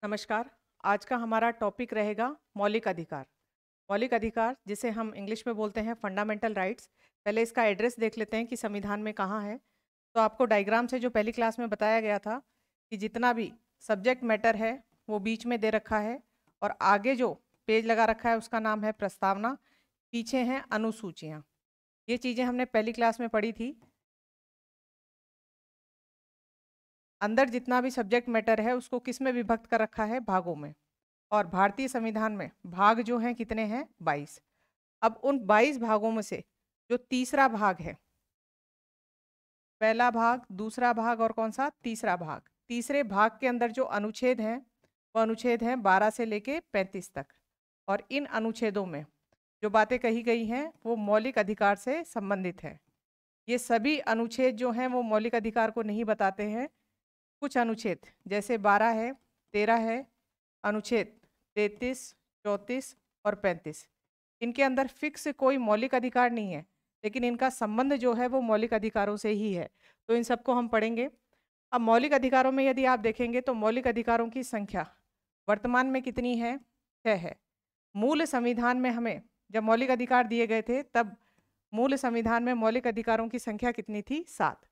नमस्कार। आज का हमारा टॉपिक रहेगा मौलिक अधिकार। मौलिक अधिकार जिसे हम इंग्लिश में बोलते हैं फंडामेंटल राइट्स। पहले इसका एड्रेस देख लेते हैं कि संविधान में कहाँ है। तो आपको डायग्राम से जो पहली क्लास में बताया गया था कि जितना भी सब्जेक्ट मैटर है वो बीच में दे रखा है और आगे जो पेज लगा रखा है उसका नाम है प्रस्तावना, पीछे हैं अनुसूचियाँ। ये चीज़ें हमने पहली क्लास में पढ़ी थी। अंदर जितना भी सब्जेक्ट मैटर है उसको किस में विभक्त कर रखा है? भागों में। और भारतीय संविधान में भाग जो हैं कितने हैं? 22। अब उन 22 भागों में से जो तीसरा भाग है, पहला भाग, दूसरा भाग और कौन सा? तीसरा भाग। तीसरे भाग के अंदर जो अनुच्छेद हैं वो अनुच्छेद हैं 12 से लेके 35 तक। और इन अनुच्छेदों में जो बातें कही गई हैं वो मौलिक अधिकार से संबंधित है। ये सभी अनुच्छेद जो हैं वो मौलिक अधिकार को नहीं बताते हैं। कुछ अनुच्छेद जैसे 12 है, 13 है, अनुच्छेद 33, 34 और 35, इनके अंदर फिक्स कोई मौलिक अधिकार नहीं है, लेकिन इनका संबंध जो है वो मौलिक अधिकारों से ही है। तो इन सबको हम पढ़ेंगे। अब मौलिक अधिकारों में यदि आप देखेंगे तो मौलिक अधिकारों की संख्या वर्तमान में कितनी है? 6 है। मूल संविधान में हमें जब मौलिक अधिकार दिए गए थे तब मूल संविधान में मौलिक अधिकारों की संख्या कितनी थी? 7।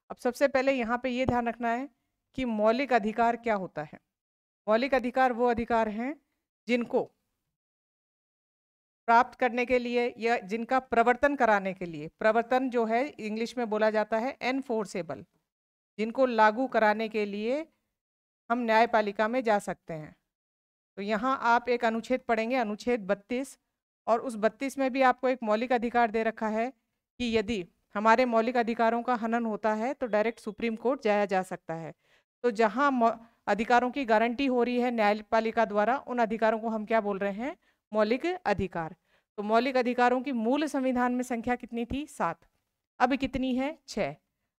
अब सबसे पहले यहाँ पे ये ध्यान रखना है कि मौलिक अधिकार क्या होता है। मौलिक अधिकार वो अधिकार हैं जिनको प्राप्त करने के लिए या जिनका प्रवर्तन कराने के लिए, प्रवर्तन जो है इंग्लिश में बोला जाता है एनफोर्सेबल, जिनको लागू कराने के लिए हम न्यायपालिका में जा सकते हैं। तो यहाँ आप एक अनुच्छेद पढ़ेंगे, अनुच्छेद 32, और उस 32 में भी आपको एक मौलिक अधिकार दे रखा है कि यदि हमारे मौलिक अधिकारों का हनन होता है तो डायरेक्ट सुप्रीम कोर्ट जाया जा सकता है। तो जहाँ अधिकारों की गारंटी हो रही है न्यायपालिका द्वारा, उन अधिकारों को हम क्या बोल रहे हैं? मौलिक अधिकार। तो मौलिक अधिकारों की मूल संविधान में संख्या कितनी थी? 7। अब कितनी है? 6।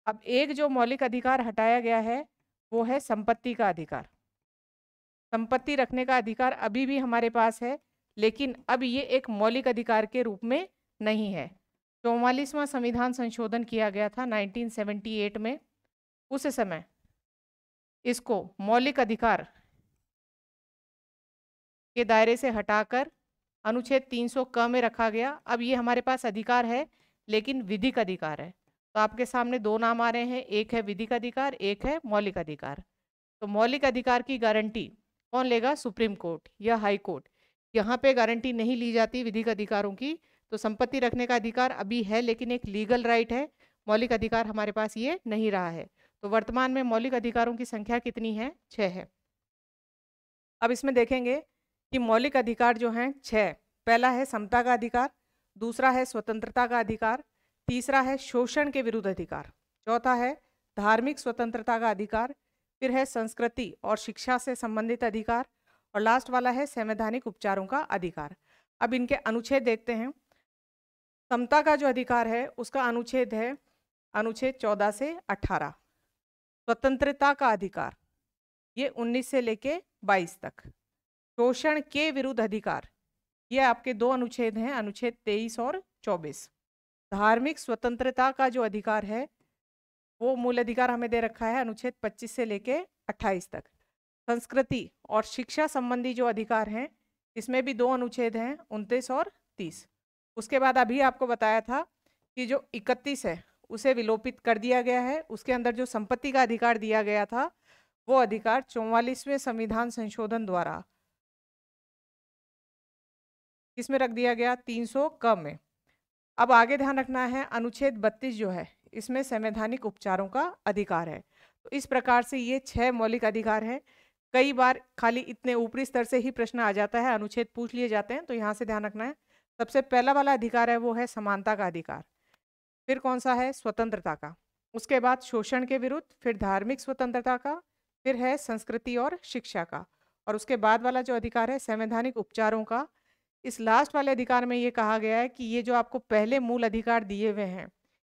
अब एक जो मौलिक अधिकार हटाया गया है वो है संपत्ति का अधिकार। संपत्ति रखने का अधिकार अभी भी हमारे पास है, लेकिन अब ये एक मौलिक अधिकार के रूप में नहीं है। 44वां संविधान संशोधन किया गया था 1978 में। उस समय इसको मौलिक अधिकार के दायरे से हटाकर अनुच्छेद 300 क में रखा गया। अब ये हमारे पास अधिकार है लेकिन विधिक अधिकार है। तो आपके सामने दो नाम आ रहे हैं, एक है विधिक अधिकार, एक है मौलिक अधिकार। तो मौलिक अधिकार की गारंटी कौन लेगा? सुप्रीम कोर्ट या हाई कोर्ट। यहाँ पे गारंटी नहीं ली जाती विधिक अधिकारों की। तो संपत्ति रखने का अधिकार अभी है लेकिन एक लीगल राइट है, मौलिक अधिकार हमारे पास ये नहीं रहा है। तो वर्तमान में मौलिक अधिकारों की संख्या कितनी है? 6 है। अब इसमें देखेंगे कि मौलिक अधिकार जो हैं 6। पहला है समता का अधिकार, दूसरा है स्वतंत्रता का अधिकार, तीसरा है शोषण के विरुद्ध अधिकार, चौथा है धार्मिक स्वतंत्रता का अधिकार, फिर है संस्कृति और शिक्षा से संबंधित अधिकार, और लास्ट वाला है संवैधानिक उपचारों का अधिकार। अब इनके अनुच्छेद देखते हैं। समता का जो अधिकार है उसका अनुच्छेद है अनुच्छेद 14 से 18। स्वतंत्रता का अधिकार ये 19 से लेके 22 तक। शोषण के विरुद्ध अधिकार ये आपके दो अनुच्छेद हैं, अनुच्छेद 23 और 24। धार्मिक स्वतंत्रता का जो अधिकार है वो मूल अधिकार हमें दे रखा है अनुच्छेद 25 से लेके 28 तक। संस्कृति और शिक्षा संबंधी जो अधिकार हैं इसमें भी दो अनुच्छेद हैं, 29 और 30। उसके बाद अभी आपको बताया था कि जो 31 है उसे विलोपित कर दिया गया है। उसके अंदर जो संपत्ति का अधिकार दिया गया था वो अधिकार 44वें संविधान संशोधन द्वारा किसमें रख दिया गया? 300 क में। अब आगे ध्यान रखना है, अनुच्छेद 32 जो है इसमें संवैधानिक उपचारों का अधिकार है। तो इस प्रकार से ये 6 मौलिक अधिकार हैं। कई बार खाली इतने ऊपरी स्तर से ही प्रश्न आ जाता है, अनुच्छेद पूछ लिए जाते हैं, तो यहाँ से ध्यान रखना है। सबसे पहला वाला अधिकार है वो है समानता का अधिकार, फिर कौन सा है? स्वतंत्रता का, उसके बाद शोषण के विरुद्ध, फिर धार्मिक स्वतंत्रता का, फिर है संस्कृति और शिक्षा का, और उसके बाद वाला जो अधिकार है संवैधानिक उपचारों का। इस लास्ट वाले अधिकार में ये कहा गया है कि ये जो आपको पहले मूल अधिकार दिए हुए हैं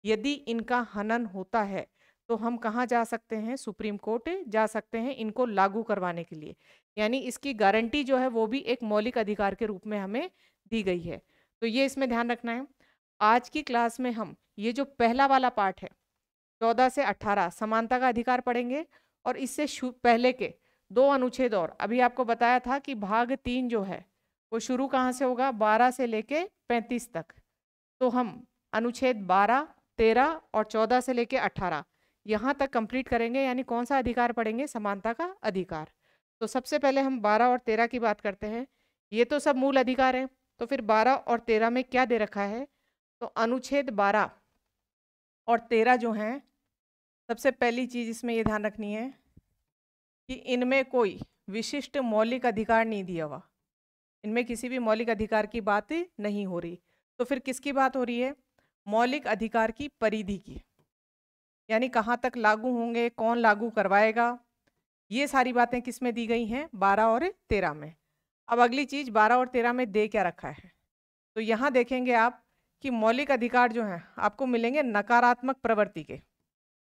यदि इनका हनन होता है तो हम कहाँ जा सकते हैं? सुप्रीम कोर्ट जा सकते हैं इनको लागू करवाने के लिए। यानी इसकी गारंटी जो है वो भी एक मौलिक अधिकार के रूप में हमें दी गई है। तो ये इसमें ध्यान रखना है। आज की क्लास में हम ये जो पहला वाला पार्ट है 14 से 18 समानता का अधिकार पढ़ेंगे, और इससे पहले के दो अनुच्छेद और अभी आपको बताया था कि भाग 3 जो है वो शुरू कहाँ से होगा, 12 से लेके 35 तक। तो हम अनुच्छेद 12, 13 और 14 से लेके 18 यहाँ तक कंप्लीट करेंगे, यानी कौन सा अधिकार पढ़ेंगे, समानता का अधिकार। तो सबसे पहले हम 12 और 13 की बात करते हैं। ये तो सब मूल अधिकार है, तो फिर 12 और 13 में क्या दे रखा है, तो अनुच्छेद 12 और 13 जो हैं, सबसे पहली चीज इसमें ये ध्यान रखनी है कि इनमें कोई विशिष्ट मौलिक अधिकार नहीं दिया हुआ, इनमें किसी भी मौलिक अधिकार की बात नहीं हो रही। तो फिर किसकी बात हो रही है, मौलिक अधिकार की परिधि की, यानी कहाँ तक लागू होंगे, कौन लागू करवाएगा, ये सारी बातें किस में दी गई हैं, 12 और 13 में। अब अगली चीज 12 और 13 में दे क्या रखा है, तो यहाँ देखेंगे आप कि मौलिक अधिकार जो हैं आपको मिलेंगे नकारात्मक प्रवृत्ति के।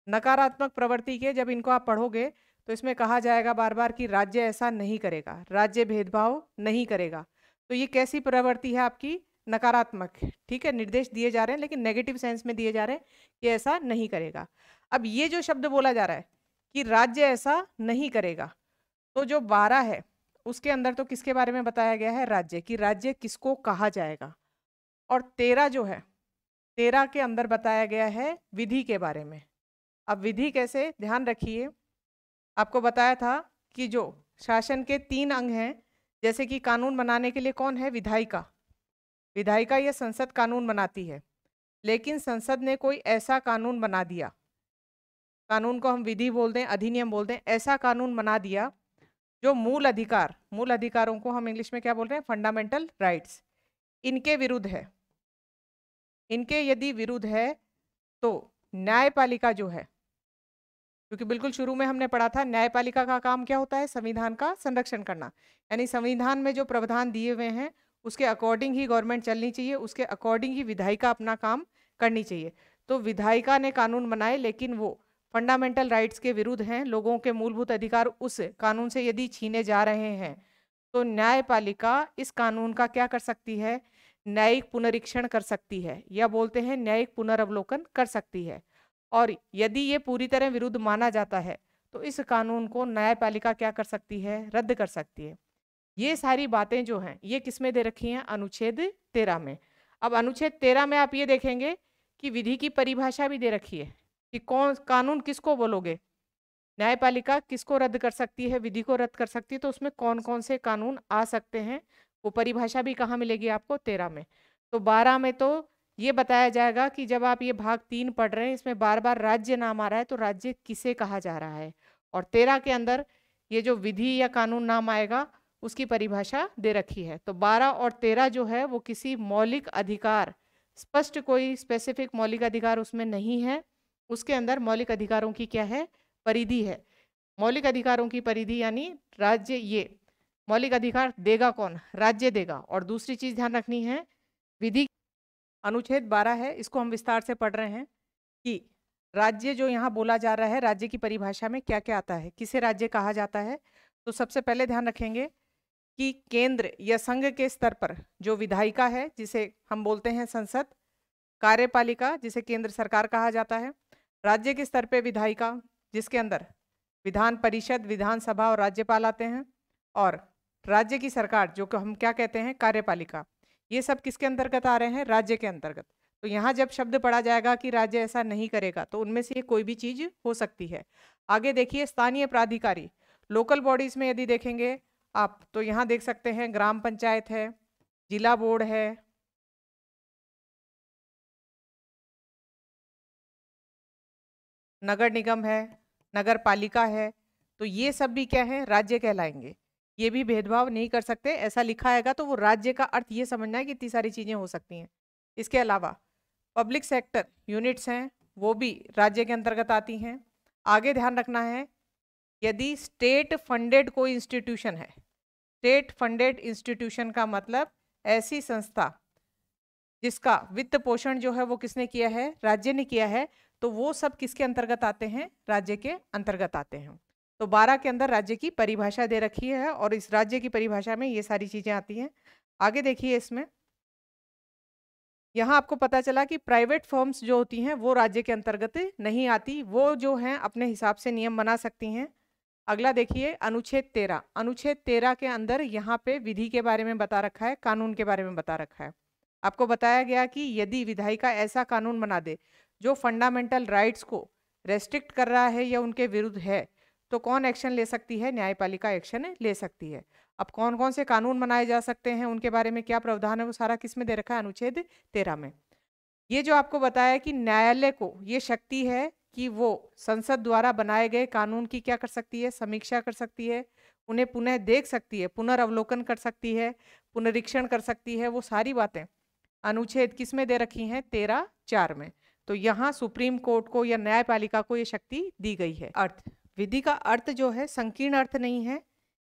नकारात्मक प्रवृत्ति के जब इनको आप पढ़ोगे तो इसमें कहा जाएगा बार बार कि राज्य ऐसा नहीं करेगा, राज्य भेदभाव नहीं करेगा। तो ये कैसी प्रवृत्ति है आपकी, नकारात्मक है, ठीक है, निर्देश दिए जा रहे हैं लेकिन नेगेटिव सेंस में दिए जा रहे हैं कि ऐसा नहीं करेगा। अब ये जो शब्द बोला जा रहा है कि राज्य ऐसा नहीं करेगा, तो जो 12 है उसके अंदर तो किसके बारे में बताया गया है, राज्य, कि राज्य किसको कहा जाएगा। और 13 जो है, 13 के अंदर बताया गया है विधि के बारे में। अब विधि कैसे, ध्यान रखिए, आपको बताया था कि जो शासन के 3 अंग हैं, जैसे कि कानून बनाने के लिए कौन है, विधायिका, विधायिका ये संसद कानून बनाती है, लेकिन संसद ने कोई ऐसा कानून बना दिया, कानून को हम विधि बोल दें, अधिनियम बोल दें, ऐसा कानून बना दिया जो मूल अधिकार, मूल अधिकारों को हम इंग्लिश में क्या बोल रहे हैं, फंडामेंटल राइट्स, इनके विरुद्ध है। इनके यदि विरुद्ध है तो न्यायपालिका जो है, क्योंकि बिल्कुल शुरू में हमने पढ़ा था न्यायपालिका का काम क्या होता है, संविधान का संरक्षण करना, यानी संविधान में जो प्रावधान दिए हुए हैं उसके अकॉर्डिंग ही गवर्नमेंट चलनी चाहिए, उसके अकॉर्डिंग ही विधायिका अपना काम करनी चाहिए। तो विधायिका ने कानून बनाए लेकिन वो फंडामेंटल राइट्स के विरुद्ध हैं, लोगों के मूलभूत अधिकार उस कानून से यदि छीने जा रहे हैं तो न्यायपालिका इस कानून का क्या कर सकती है, न्यायिक पुनरीक्षण कर सकती है, या बोलते हैं न्यायिक पुनर्वलोकन कर सकती है। और यदि ये पूरी तरह विरुद्ध माना जाता है तो इस कानून को न्यायपालिका क्या कर सकती है, रद्द कर सकती है। ये सारी बातें जो हैं ये किस में दे रखी हैं, अनुच्छेद 13 में। अब अनुच्छेद 13 में आप ये देखेंगे कि विधि की परिभाषा भी दे रखी है कि कौन कानून किसको बोलोगे, न्यायपालिका किसको रद्द कर सकती है, विधि को रद्द कर सकती है, तो उसमें कौन कौन से कानून आ सकते हैं, वो परिभाषा भी कहाँ मिलेगी आपको, 13 में। तो 12 में तो ये बताया जाएगा कि जब आप ये भाग 3 पढ़ रहे हैं इसमें बार बार राज्य नाम आ रहा है तो राज्य किसे कहा जा रहा है, और 13 के अंदर ये जो विधि या कानून नाम आएगा उसकी परिभाषा दे रखी है। तो 12 और 13 जो है वो किसी मौलिक अधिकार, स्पष्ट कोई स्पेसिफिक मौलिक अधिकार उसमें नहीं है, उसके अंदर मौलिक अधिकारों की क्या है, परिधि है। मौलिक अधिकारों की परिधि यानी राज्य, ये मौलिक अधिकार देगा कौन, राज्य देगा। और दूसरी चीज ध्यान रखनी है, विधि अनुच्छेद 12 है, इसको हम विस्तार से पढ़ रहे हैं कि राज्य जो यहाँ बोला जा रहा है, राज्य की परिभाषा में क्या क्या आता है, किसे राज्य कहा जाता है। तो सबसे पहले ध्यान रखेंगे कि केंद्र या संघ के स्तर पर जो विधायिका है जिसे हम बोलते हैं संसद, कार्यपालिका जिसे केंद्र सरकार कहा जाता है, राज्य के स्तर पे विधायिका जिसके अंदर विधान परिषद, विधानसभा और राज्यपाल आते हैं, और राज्य की सरकार जो कि हम क्या कहते हैं, कार्यपालिका, ये सब किसके अंतर्गत आ रहे हैं, राज्य के अंतर्गत। तो यहाँ जब शब्द पढ़ा जाएगा कि राज्य ऐसा नहीं करेगा तो उनमें से कोई भी चीज हो सकती है। आगे देखिए स्थानीय प्राधिकारी, लोकल बॉडीज में यदि देखेंगे आप तो यहाँ देख सकते हैं ग्राम पंचायत है, जिला बोर्ड है, नगर निगम है, नगर पालिका है, तो ये सब भी क्या है, राज्य कहलाएंगे। ये भी भेदभाव नहीं कर सकते, ऐसा लिखा आएगा तो वो राज्य का अर्थ ये समझना है कि इतनी सारी चीजें हो सकती हैं। इसके अलावा पब्लिक सेक्टर यूनिट्स हैं वो भी राज्य के अंतर्गत आती हैं। आगे ध्यान रखना है, यदि स्टेट फंडेड कोई इंस्टीट्यूशन है, स्टेट फंडेड इंस्टीट्यूशन का मतलब ऐसी संस्था जिसका वित्त पोषण जो है वो किसने किया है, राज्य ने किया है, तो वो सब किसके अंतर्गत आते हैं, राज्य के अंतर्गत आते हैं। तो 12 के अंदर राज्य की परिभाषा दे रखी है और इस राज्य की परिभाषा में ये सारी चीजें आती हैं। आगे देखिए, इसमें यहाँ आपको पता चला कि प्राइवेट फर्म्स जो होती हैं वो राज्य के अंतर्गत नहीं आती, वो जो हैं अपने हिसाब से नियम बना सकती हैं। अगला देखिए अनुच्छेद 13। अनुच्छेद 13 के अंदर यहाँ पे विधि के बारे में बता रखा है, कानून के बारे में बता रखा है। आपको बताया गया कि यदि विधायिका ऐसा कानून बना दे जो फंडामेंटल राइट्स को रेस्ट्रिक्ट कर रहा है या उनके विरुद्ध है, तो कौन एक्शन ले सकती है? न्यायपालिका एक्शन ले सकती है। अब कौन कौन से कानून बनाए जा सकते हैं, उनके बारे में क्या प्रावधान है, वो सारा किस में दे रखा है? अनुच्छेद 13 में। ये जो आपको बताया कि न्यायालय को ये शक्ति है कि वो संसद द्वारा बनाए गए कानून की क्या कर सकती है? समीक्षा कर सकती है, उन्हें पुनः देख सकती है, पुनर्वलोकन कर सकती है, पुनरीक्षण कर सकती है। वो सारी बातें अनुच्छेद किस में दे रखी हैं? 13(4) में। तो यहाँ सुप्रीम कोर्ट को या न्यायपालिका को ये शक्ति दी गई है। अर्थ, विधि का अर्थ जो है संकीर्ण अर्थ नहीं है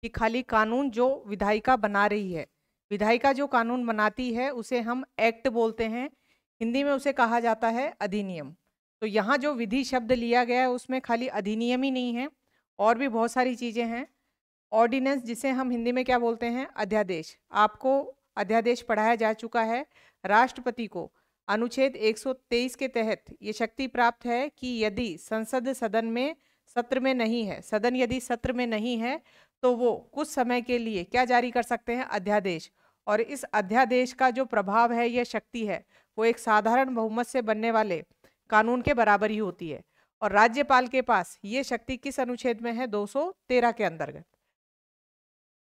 कि खाली कानून जो विधायिका बना रही है। विधायिका जो कानून बनाती है उसे हम एक्ट बोलते हैं, हिंदी में उसे कहा जाता है अधिनियम। तो यहाँ जो विधि शब्द लिया गया है उसमें खाली अधिनियम ही नहीं है, और भी बहुत सारी चीज़ें हैं। ऑर्डिनेंस, जिसे हम हिंदी में क्या बोलते हैं? अध्यादेश। आपको अध्यादेश पढ़ाया जा चुका है। राष्ट्रपति को अनुच्छेद 123 के तहत ये शक्ति प्राप्त है कि यदि संसद सदन में सत्र में नहीं है, सदन यदि सत्र में नहीं है, तो वो कुछ समय के लिए क्या जारी कर सकते हैं? अध्यादेश। और इस अध्यादेश का जो प्रभाव है, यह शक्ति है, वो एक साधारण बहुमत से बनने वाले कानून के बराबर ही होती है। और राज्यपाल के पास ये शक्ति किस अनुच्छेद में है? 213 के अंतर्गत।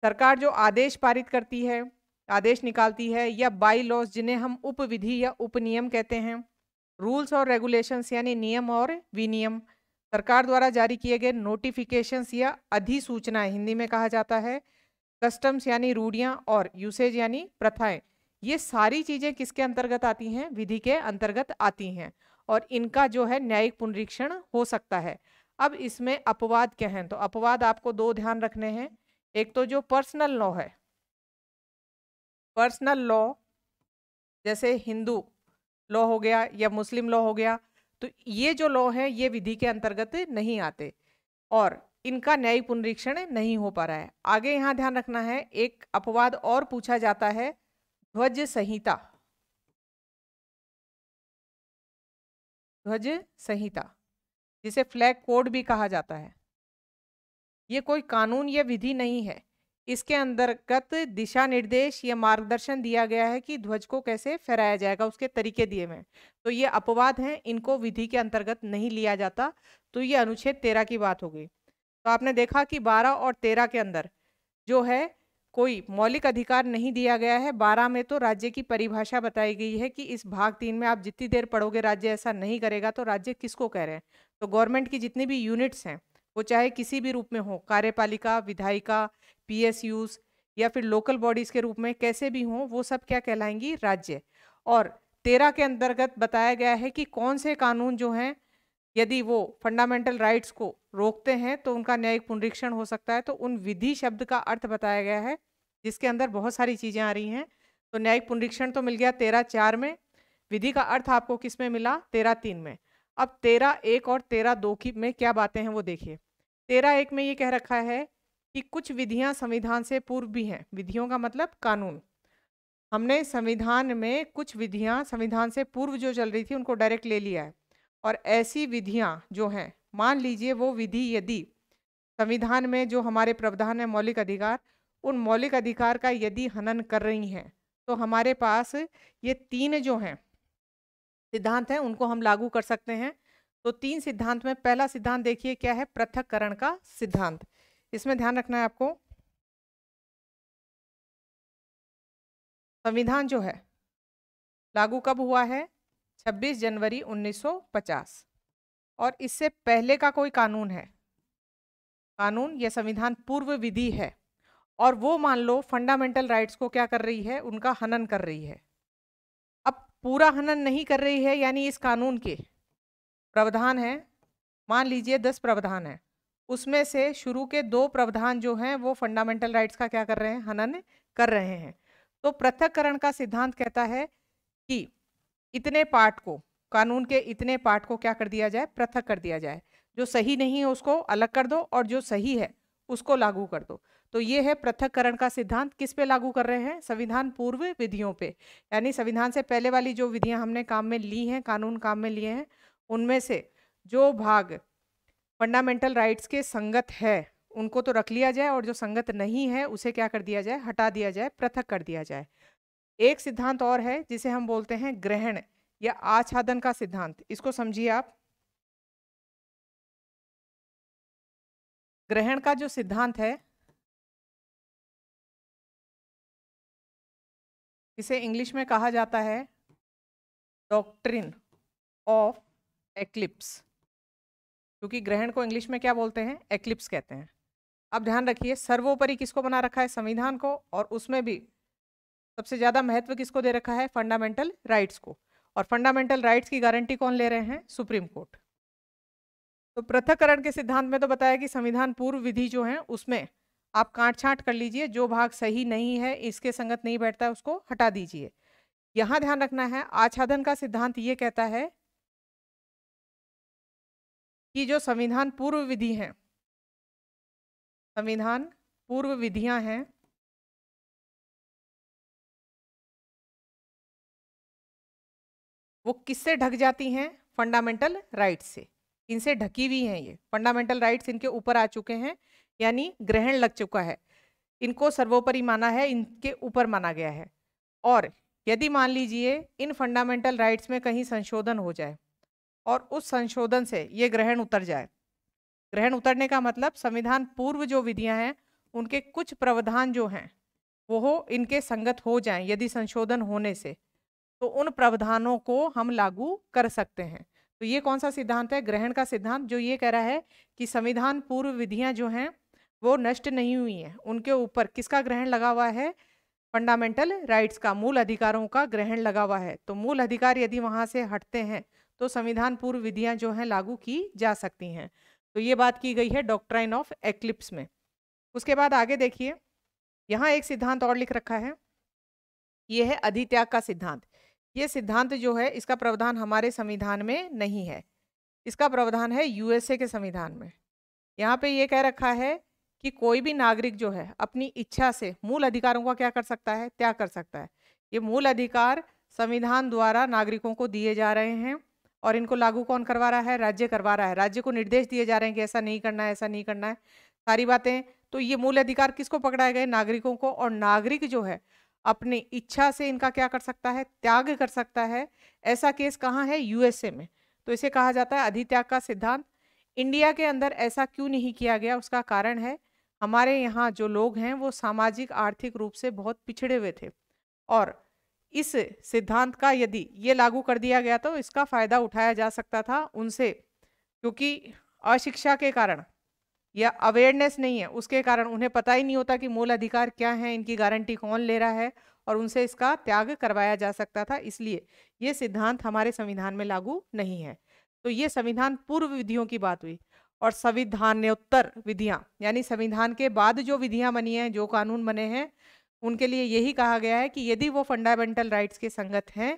सरकार जो आदेश पारित करती है, आदेश निकालती है, या बाई लॉज जिन्हें हम उपविधि या उपनियम कहते हैं, रूल्स और रेगुलेशंस यानी नियम और विनियम, सरकार द्वारा जारी किए गए नोटिफिकेशंस या अधिसूचनाएं हिंदी में कहा जाता है, कस्टम्स यानी रूढ़ियां, और यूसेज यानी प्रथाएं, ये सारी चीजें किसके अंतर्गत आती हैं? विधि के अंतर्गत आती हैं। और इनका जो है न्यायिक पुनरीक्षण हो सकता है। अब इसमें अपवाद क्या हैं? तो अपवाद आपको दो ध्यान रखने हैं। एक तो जो पर्सनल लॉ है, पर्सनल लॉ जैसे हिंदू लॉ हो गया या मुस्लिम लॉ हो गया, तो ये जो लॉ है ये विधि के अंतर्गत नहीं आते और इनका न्यायिक पुनरीक्षण नहीं हो पा रहा है। आगे यहाँ ध्यान रखना है, एक अपवाद और पूछा जाता है, ध्वज संहिता। ध्वज संहिता जिसे फ्लैग कोड भी कहा जाता है, ये कोई कानून या विधि नहीं है। इसके अंतर्गत दिशा निर्देश या मार्गदर्शन दिया गया है कि ध्वज को कैसे फहराया जाएगा, उसके तरीके दिए हुए हैं। तो ये अपवाद हैं, इनको विधि के अंतर्गत नहीं लिया जाता। तो ये अनुच्छेद 13 की बात हो गई। तो आपने देखा कि 12 और 13 के अंदर जो है कोई मौलिक अधिकार नहीं दिया गया है। 12 में तो राज्य की परिभाषा बताई गई है कि इस भाग 3 में आप जितनी देर पढ़ोगे राज्य ऐसा नहीं करेगा, तो राज्य किसको कह रहे हैं? तो गवर्नमेंट की जितनी भी यूनिट्स हैं, वो चाहे किसी भी रूप में हो, कार्यपालिका, विधायिका, पीएसयूज या फिर लोकल बॉडीज के रूप में कैसे भी हों, वो सब क्या कहलाएंगी? राज्य। और 13 के अंतर्गत बताया गया है कि कौन से कानून जो हैं यदि वो फंडामेंटल राइट्स को रोकते हैं तो उनका न्यायिक पुनरीक्षण हो सकता है। तो उन विधि शब्द का अर्थ बताया गया है जिसके अंदर बहुत सारी चीजें आ रही हैं। तो न्यायिक पुनरीक्षण तो मिल गया 13(4) में, विधि का अर्थ आपको किस में मिला? 13(3) में। अब 13(1) और 13(2) की में क्या बातें हैं वो देखिए। 13(1) में ये कह रखा है कि कुछ विधियां संविधान से पूर्व भी हैं। विधियों का मतलब कानून। हमने संविधान में कुछ विधियां संविधान से पूर्व जो चल रही थी उनको डायरेक्ट ले लिया है। और ऐसी विधियां जो हैं, मान लीजिए वो विधि यदि संविधान में जो हमारे प्रावधान है मौलिक अधिकार, उन मौलिक अधिकार का यदि हनन कर रही हैं, तो हमारे पास ये 3 जो हैं सिद्धांत हैं, उनको हम लागू कर सकते हैं। तो 3 सिद्धांत में पहला सिद्धांत देखिए क्या है? पृथक्करण का सिद्धांत। इसमें ध्यान रखना है आपको, संविधान जो है लागू कब हुआ है? 26 जनवरी 1950। और इससे पहले का कोई कानून है, कानून या संविधान पूर्व विधि है, और वो मान लो फंडामेंटल राइट्स को क्या कर रही है? उनका हनन कर रही है। अब पूरा हनन नहीं कर रही है, यानी इस कानून के प्रावधान है, मान लीजिए 10 प्रावधान है, उसमें से शुरू के 2 प्रावधान जो हैं वो फंडामेंटल राइट्स का क्या कर रहे हैं? हनन कर रहे हैं। तो पृथक्करण का सिद्धांत कहता है कि इतने पार्ट को, कानून के इतने पार्ट को क्या कर दिया जाए? पृथक कर दिया जाए। जो सही नहीं है उसको अलग कर दो और जो सही है उसको लागू कर दो। तो ये है पृथक्करण का सिद्धांत। किस पे लागू कर रहे हैं? संविधान पूर्व विधियों पे। यानी संविधान से पहले वाली जो विधियां हमने काम में ली हैं, कानून काम में लिए हैं, उनमें से जो भाग फंडामेंटल राइट्स के संगत है उनको तो रख लिया जाए और जो संगत नहीं है उसे क्या कर दिया जाए, हटा दिया जाए, पृथक कर दिया जाए। एक सिद्धांत और है जिसे हम बोलते हैं ग्रहण या आच्छादन का सिद्धांत। इसको समझिए आप। ग्रहण का जो सिद्धांत है इसे इंग्लिश में कहा जाता है डॉक्ट्रिन ऑफ एक्लिप्स, क्योंकि ग्रहण को इंग्लिश में क्या बोलते हैं, एक्लिप्स कहते हैं। अब ध्यान रखिए, सर्वोपरि किसको बना रखा है, संविधान को, और उसमें भी सबसे ज्यादा महत्व किसको दे रखा है, फंडामेंटल राइट्स को। और फंडामेंटल राइट्स की गारंटी कौन ले रहे हैं, सुप्रीम कोर्ट। तो पृथक्करण के सिद्धांत में तो बताया कि संविधान पूर्व विधि जो है उसमें आप काट छांट कर लीजिए, जो भाग सही नहीं है, इसके संगत नहीं बैठता है, उसको हटा दीजिए। यहां ध्यान रखना है, आच्छादन का सिद्धांत ये कहता है कि जो संविधान पूर्व विधि है, संविधान पूर्व विधियां हैं, वो किससे ढक जाती हैं, फंडामेंटल राइट्स से। इनसे ढकी हुई हैं, ये फंडामेंटल राइट्स इनके ऊपर आ चुके हैं, यानी ग्रहण लग चुका है, इनको सर्वोपरि माना है, इनके ऊपर माना गया है। और यदि मान लीजिए इन फंडामेंटल राइट्स में कहीं संशोधन हो जाए और उस संशोधन से ये ग्रहण उतर जाए, ग्रहण उतरने का मतलब संविधान पूर्व जो विधियां हैं उनके कुछ प्रावधान जो हैं वो इनके संगत हो जाएं, यदि संशोधन होने से, तो उन प्रावधानों को हम लागू कर सकते हैं। तो ये कौन सा सिद्धांत है, ग्रहण का सिद्धांत, जो ये कह रहा है कि संविधान पूर्व विधियां जो हैं वो नष्ट नहीं हुई हैं, उनके ऊपर किसका ग्रहण लगा हुआ है, फंडामेंटल राइट्स का, मूल अधिकारों का ग्रहण लगा हुआ है। तो मूल अधिकार यदि वहां से हटते हैं तो संविधान पूर्व विधियां जो हैं लागू की जा सकती हैं। तो ये बात की गई है डॉक्ट्राइन ऑफ एक्लिप्स में। उसके बाद आगे देखिए, यहाँ एक सिद्धांत और लिख रखा है, ये है अधित्याग का सिद्धांत। ये सिद्धांत जो है इसका प्रावधान हमारे संविधान में नहीं है, इसका प्रावधान है यूएसए के संविधान में। यहाँ पे ये कह रखा है कि कोई भी नागरिक जो है अपनी इच्छा से मूल अधिकारों का क्या कर सकता है, त्याग कर सकता है। ये मूल अधिकार संविधान द्वारा नागरिकों को दिए जा रहे हैं और इनको लागू कौन करवा रहा है, राज्य करवा रहा है। राज्य को निर्देश दिए जा रहे हैं कि ऐसा नहीं करना है, ऐसा नहीं करना है, सारी बातें। तो ये मूल अधिकार किसको पकड़ाए गए, नागरिकों को। और नागरिक जो है अपनी इच्छा से इनका क्या कर सकता है, त्याग कर सकता है। ऐसा केस कहाँ है, यूएसए में। तो इसे कहा जाता है अधित्याग का सिद्धांत। इंडिया के अंदर ऐसा क्यों नहीं किया गया, उसका कारण है हमारे यहाँ जो लोग हैं वो सामाजिक आर्थिक रूप से बहुत पिछड़े हुए थे, और इस सिद्धांत का यदि ये लागू कर दिया गया तो इसका फायदा उठाया जा सकता था उनसे, क्योंकि अशिक्षा के कारण या अवेयरनेस नहीं है उसके कारण उन्हें पता ही नहीं होता कि मूल अधिकार क्या है, इनकी गारंटी कौन ले रहा है, और उनसे इसका त्याग करवाया जा सकता था। इसलिए ये सिद्धांत हमारे संविधान में लागू नहीं है। तो ये संविधान पूर्व विधियों की बात हुई। और संविधानोत्तर विधियां, यानी संविधान के बाद जो विधियां बनी हैं, जो कानून बने हैं, उनके लिए यही कहा गया है कि यदि वो फंडामेंटल राइट्स के संगत हैं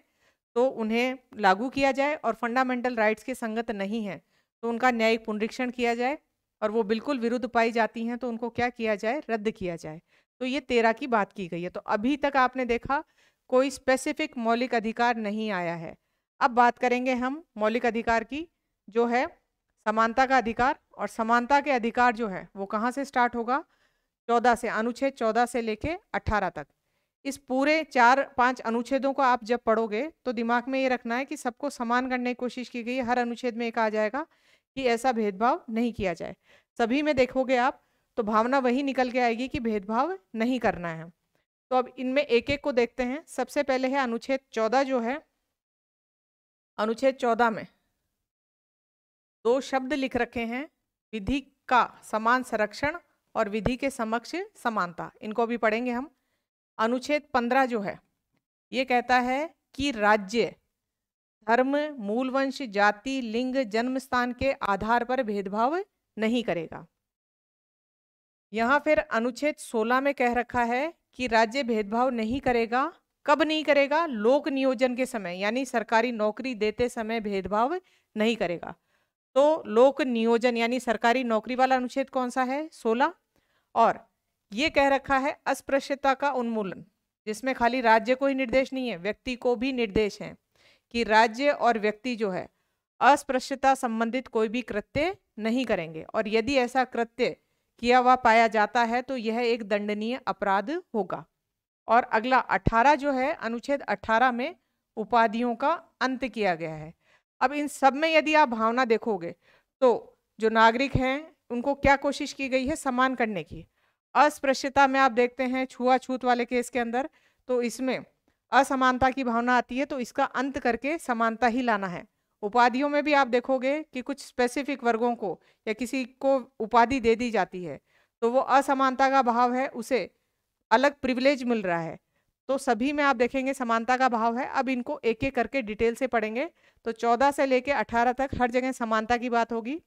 तो उन्हें लागू किया जाए, और फंडामेंटल राइट्स के संगत नहीं है तो उनका न्यायिक पुनरीक्षण किया जाए, और वो बिल्कुल विरुद्ध पाई जाती हैं तो उनको क्या किया जाए, रद्द किया जाए। तो ये 13 की बात की गई है। तो अभी तक आपने देखा कोई स्पेसिफिक मौलिक अधिकार नहीं आया है। अब बात करेंगे हम मौलिक अधिकार की, जो है समानता का अधिकार। और समानता के अधिकार जो है वो कहाँ से स्टार्ट होगा, 14 से, अनुच्छेद 14 से लेके 18 तक। इस पूरे 4-5 अनुच्छेदों को आप जब पढ़ोगे तो दिमाग में ये रखना है कि सबको समान करने की कोशिश की गई है। हर अनुच्छेद में एक आ जाएगा कि ऐसा भेदभाव नहीं किया जाए। सभी में देखोगे आप तो भावना वही निकल के आएगी कि भेदभाव नहीं करना है। तो अब इनमें एक एक को देखते हैं। सबसे पहले है अनुच्छेद 14 जो है, अनुच्छेद 14 में 2 शब्द लिख रखे हैं, विधि का समान संरक्षण और विधि के समक्ष समानता। इनको भी पढ़ेंगे हम। अनुच्छेद 15 जो है ये कहता है कि राज्य धर्म, मूलवंश, जाति, लिंग, जन्म स्थान के आधार पर भेदभाव नहीं करेगा। यहाँ फिर अनुच्छेद 16 में कह रखा है कि राज्य भेदभाव नहीं करेगा। कब नहीं करेगा, लोक नियोजन के समय, यानी सरकारी नौकरी देते समय भेदभाव नहीं करेगा। तो लोक नियोजन यानी सरकारी नौकरी वाला अनुच्छेद कौन सा है, 16। और ये कह रखा है अस्पृश्यता का उन्मूलन, जिसमें खाली राज्य को ही निर्देश नहीं है, व्यक्ति को भी निर्देश है कि राज्य और व्यक्ति जो है अस्पृश्यता संबंधित कोई भी कृत्य नहीं करेंगे, और यदि ऐसा कृत्य किया हुआ पाया जाता है तो यह एक दंडनीय अपराध होगा। और अगला 18 जो है, अनुच्छेद 18 में उपाधियों का अंत किया गया है। अब इन सब में यदि आप भावना देखोगे तो जो नागरिक हैं उनको क्या कोशिश की गई है, समान करने की। अस्पृश्यता में आप देखते हैं छुआछूत वाले केस के अंदर, तो इसमें असमानता की भावना आती है, तो इसका अंत करके समानता ही लाना है। उपाधियों में भी आप देखोगे कि कुछ स्पेसिफिक वर्गों को या किसी को उपाधि दे दी जाती है, तो वो असमानता का भाव है, उसे अलग प्रिविलेज मिल रहा है। तो सभी में आप देखेंगे समानता का भाव है। अब इनको एक एक करके डिटेल से पढ़ेंगे। तो 14 से लेके 18 तक हर जगह समानता की बात होगी।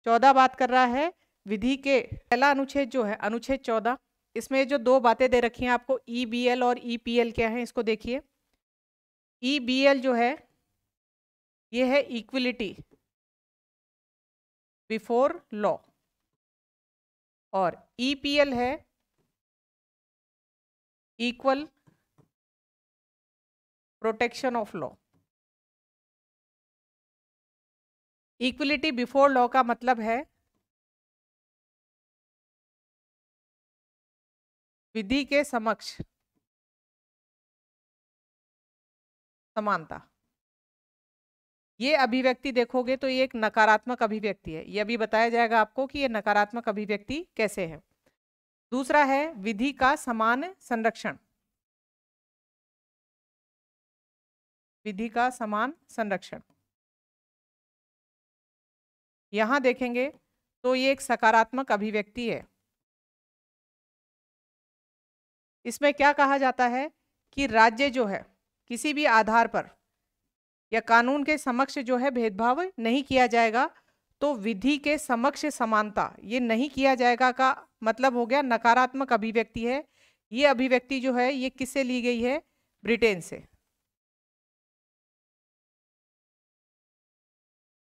14 बात कर रहा है विधि के, पहला अनुच्छेद जो है अनुच्छेद 14, इसमें जो दो बातें दे रखी हैं आपको, ईबीएल और ईपीएल क्या है, इसको देखिए। ईबीएल जो है ये है इक्विलिटी बिफोर लॉ, और ईपीएल है equal protection of law. Equality before law का मतलब है विधि के समक्ष समानता। ये अभिव्यक्ति देखोगे तो ये एक नकारात्मक अभिव्यक्ति है। ये अभी बताया जाएगा आपको कि ये नकारात्मक अभिव्यक्ति कैसे है। दूसरा है विधि का समान संरक्षण। विधि का समान संरक्षण यहां देखेंगे तो ये एक सकारात्मक अभिव्यक्ति है। इसमें क्या कहा जाता है कि राज्य जो है किसी भी आधार पर या कानून के समक्ष जो है भेदभाव नहीं किया जाएगा। तो विधि के समक्ष समानता ये नहीं किया जाएगा का मतलब हो गया नकारात्मक अभिव्यक्ति है। ये अभिव्यक्ति जो है ये किससे ली गई है, ब्रिटेन से।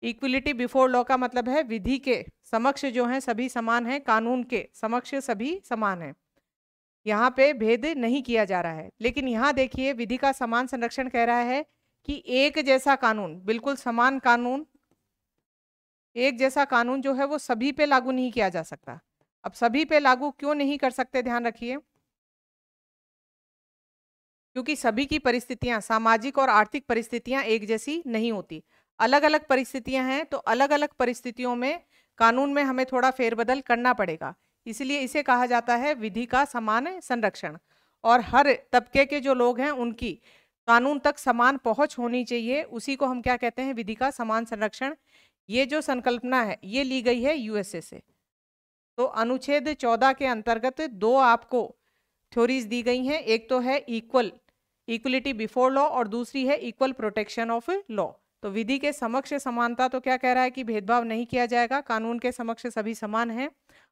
इक्विलिटी बिफोर लॉ का मतलब है विधि के समक्ष जो है सभी समान हैं, कानून के समक्ष सभी समान हैं, यहाँ पे भेद नहीं किया जा रहा है। लेकिन यहाँ देखिए विधि का समान संरक्षण कह रहा है कि एक जैसा कानून, बिल्कुल समान कानून, एक जैसा कानून जो है वो सभी पे लागू नहीं किया जा सकता। अब सभी पे लागू क्यों नहीं कर सकते, ध्यान रखिए, क्योंकि सभी की परिस्थितियां, सामाजिक और आर्थिक परिस्थितियां एक जैसी नहीं होती, अलग अलग परिस्थितियां हैं। तो अलग अलग परिस्थितियों में कानून में हमें थोड़ा फेरबदल करना पड़ेगा, इसलिए इसे कहा जाता है विधि का समान संरक्षण। और हर तबके के जो लोग हैं उनकी कानून तक समान पहुंच होनी चाहिए, उसी को हम क्या कहते हैं, विधि का समान संरक्षण। ये जो संकल्पना है ये ली गई है यूएसए से। तो अनुच्छेद 14 के अंतर्गत दो आपको थ्योरीज दी गई हैं, एक तो है इक्वलिटी बिफोर लॉ और दूसरी है इक्वल प्रोटेक्शन ऑफ लॉ। तो विधि के समक्ष समानता तो क्या कह रहा है कि भेदभाव नहीं किया जाएगा, कानून के समक्ष सभी समान हैं।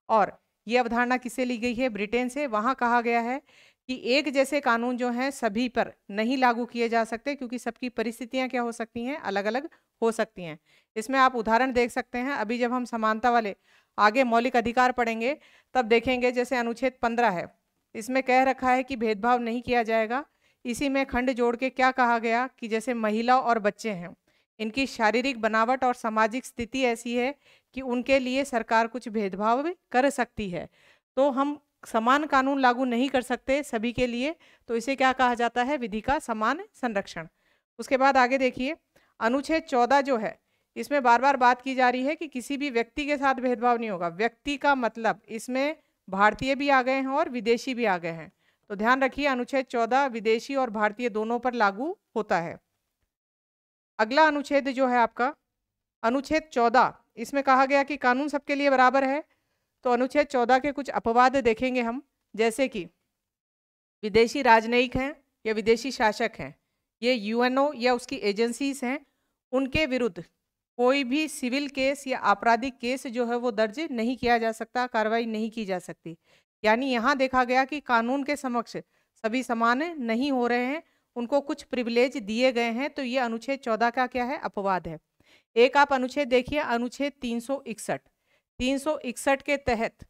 और ये अवधारणा किससे ली गई है, ब्रिटेन से। वहां कहा गया है कि एक जैसे कानून जो हैं सभी पर नहीं लागू किए जा सकते, क्योंकि सबकी परिस्थितियां क्या हो सकती हैं, अलग अलग हो सकती हैं। इसमें आप उदाहरण देख सकते हैं, अभी जब हम समानता वाले आगे मौलिक अधिकार पढ़ेंगे तब देखेंगे। जैसे अनुच्छेद 15 है, इसमें कह रखा है कि भेदभाव नहीं किया जाएगा। इसी में खंड जोड़ के क्या कहा गया कि जैसे महिला और बच्चे हैं, इनकी शारीरिक बनावट और सामाजिक स्थिति ऐसी है कि उनके लिए सरकार कुछ भेदभाव कर सकती है। तो हम समान कानून लागू नहीं कर सकते सभी के लिए, तो इसे क्या कहा जाता है, विधि का समान संरक्षण। उसके बाद आगे देखिए, अनुच्छेद 14 जो है इसमें बार बार बात की जा रही है कि किसी भी व्यक्ति के साथ भेदभाव नहीं होगा। व्यक्ति का मतलब इसमें भारतीय भी आ गए हैं और विदेशी भी आ गए हैं। तो ध्यान रखिए अनुच्छेद 14 विदेशी और भारतीय दोनों पर लागू होता है। अगला अनुच्छेद जो है आपका अनुच्छेद 14, इसमें कहा गया कि कानून सबके लिए बराबर है। तो अनुच्छेद 14 के कुछ अपवाद देखेंगे हम, जैसे कि विदेशी राजनयिक हैं या विदेशी शासक हैं, ये यूएनओ या उसकी एजेंसीज हैं, उनके विरुद्ध कोई भी सिविल केस या आपराधिक केस जो है वो दर्ज नहीं किया जा सकता, कार्रवाई नहीं की जा सकती। यानी यहाँ देखा गया कि कानून के समक्ष सभी समान नहीं हो रहे हैं, उनको कुछ प्रिविलेज दिए गए हैं। तो ये अनुच्छेद 14 का क्या है, अपवाद है। एक आप अनुच्छेद देखिए, अनुच्छेद 361। 361 के तहत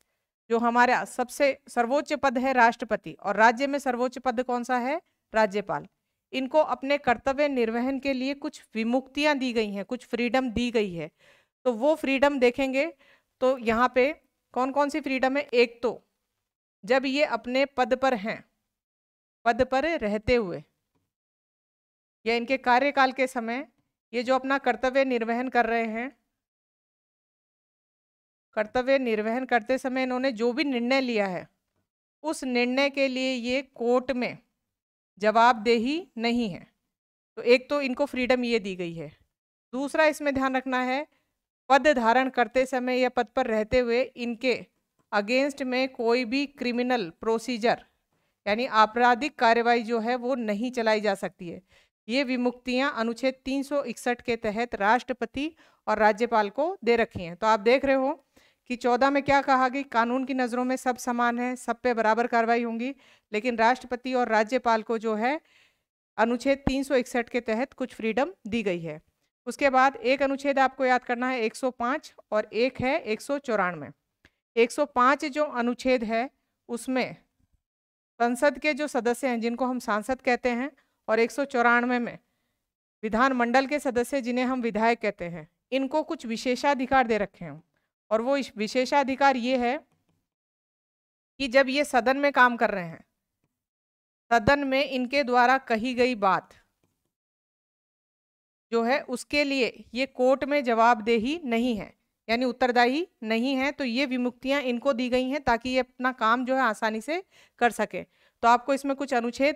जो हमारा सबसे सर्वोच्च पद है राष्ट्रपति, और राज्य में सर्वोच्च पद कौन सा है, राज्यपाल। इनको अपने कर्तव्य निर्वहन के लिए कुछ विमुक्तियां दी गई हैं, कुछ फ्रीडम दी गई है। तो वो फ्रीडम देखेंगे तो यहाँ पे कौन कौन सी फ्रीडम है? एक तो जब ये अपने पद पर हैं, पद पर रहते हुए या इनके कार्यकाल के समय ये जो अपना कर्तव्य निर्वहन कर रहे हैं, कर्तव्य निर्वहन करते समय इन्होंने जो भी निर्णय लिया है उस निर्णय के लिए ये कोर्ट में जवाबदेही नहीं है। तो एक तो इनको फ्रीडम ये दी गई है। दूसरा इसमें ध्यान रखना है, पद धारण करते समय या पद पर रहते हुए इनके अगेंस्ट में कोई भी क्रिमिनल प्रोसीजर यानी आपराधिक कार्रवाई जो है वो नहीं चलाई जा सकती है। ये विमुक्तियां अनुच्छेद 361 के तहत राष्ट्रपति और राज्यपाल को दे रखी हैं। तो आप देख रहे हो कि 14 में क्या कहा कि कानून की नज़रों में सब समान है, सब पे बराबर कार्रवाई होंगी, लेकिन राष्ट्रपति और राज्यपाल को जो है अनुच्छेद 361 के तहत कुछ फ्रीडम दी गई है। उसके बाद एक अनुच्छेद आपको याद करना है 105 और एक है 194। 105 जो अनुच्छेद है उसमें संसद के जो सदस्य हैं जिनको हम सांसद कहते हैं, और 194 में विधानमंडल के सदस्य जिन्हें हम विधायक कहते हैं, इनको कुछ विशेषाधिकार दे रखे हैं। और वो विशेषाधिकार ये है कि जब ये सदन में काम कर रहे हैं, सदन में इनके द्वारा कही गई बात जो है उसके लिए ये कोर्ट में जवाबदेही नहीं है यानी उत्तरदायी नहीं है। तो ये विमुक्तियां इनको दी गई हैं ताकि ये अपना काम जो है आसानी से कर सके। तो आपको इसमें कुछ अनुच्छेद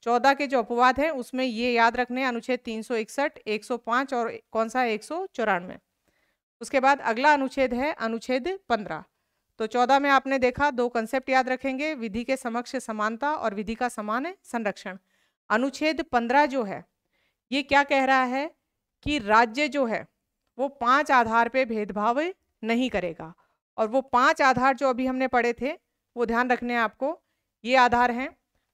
14 के जो अपवाद हैं उसमें ये याद रखने हैं, अनुच्छेद 361, 105 और कौन सा 194। उसके बाद अगला अनुच्छेद है अनुच्छेद 15। तो 14 में आपने देखा दो कंसेप्ट याद रखेंगे, विधि के समक्ष समानता और विधि का समान संरक्षण। अनुच्छेद 15 जो है ये क्या कह रहा है कि राज्य जो है वो 5 आधार पे भेदभाव नहीं करेगा। और वो 5 आधार जो अभी हमने पढ़े थे वो ध्यान रखने हैं आपको। ये आधार हैं,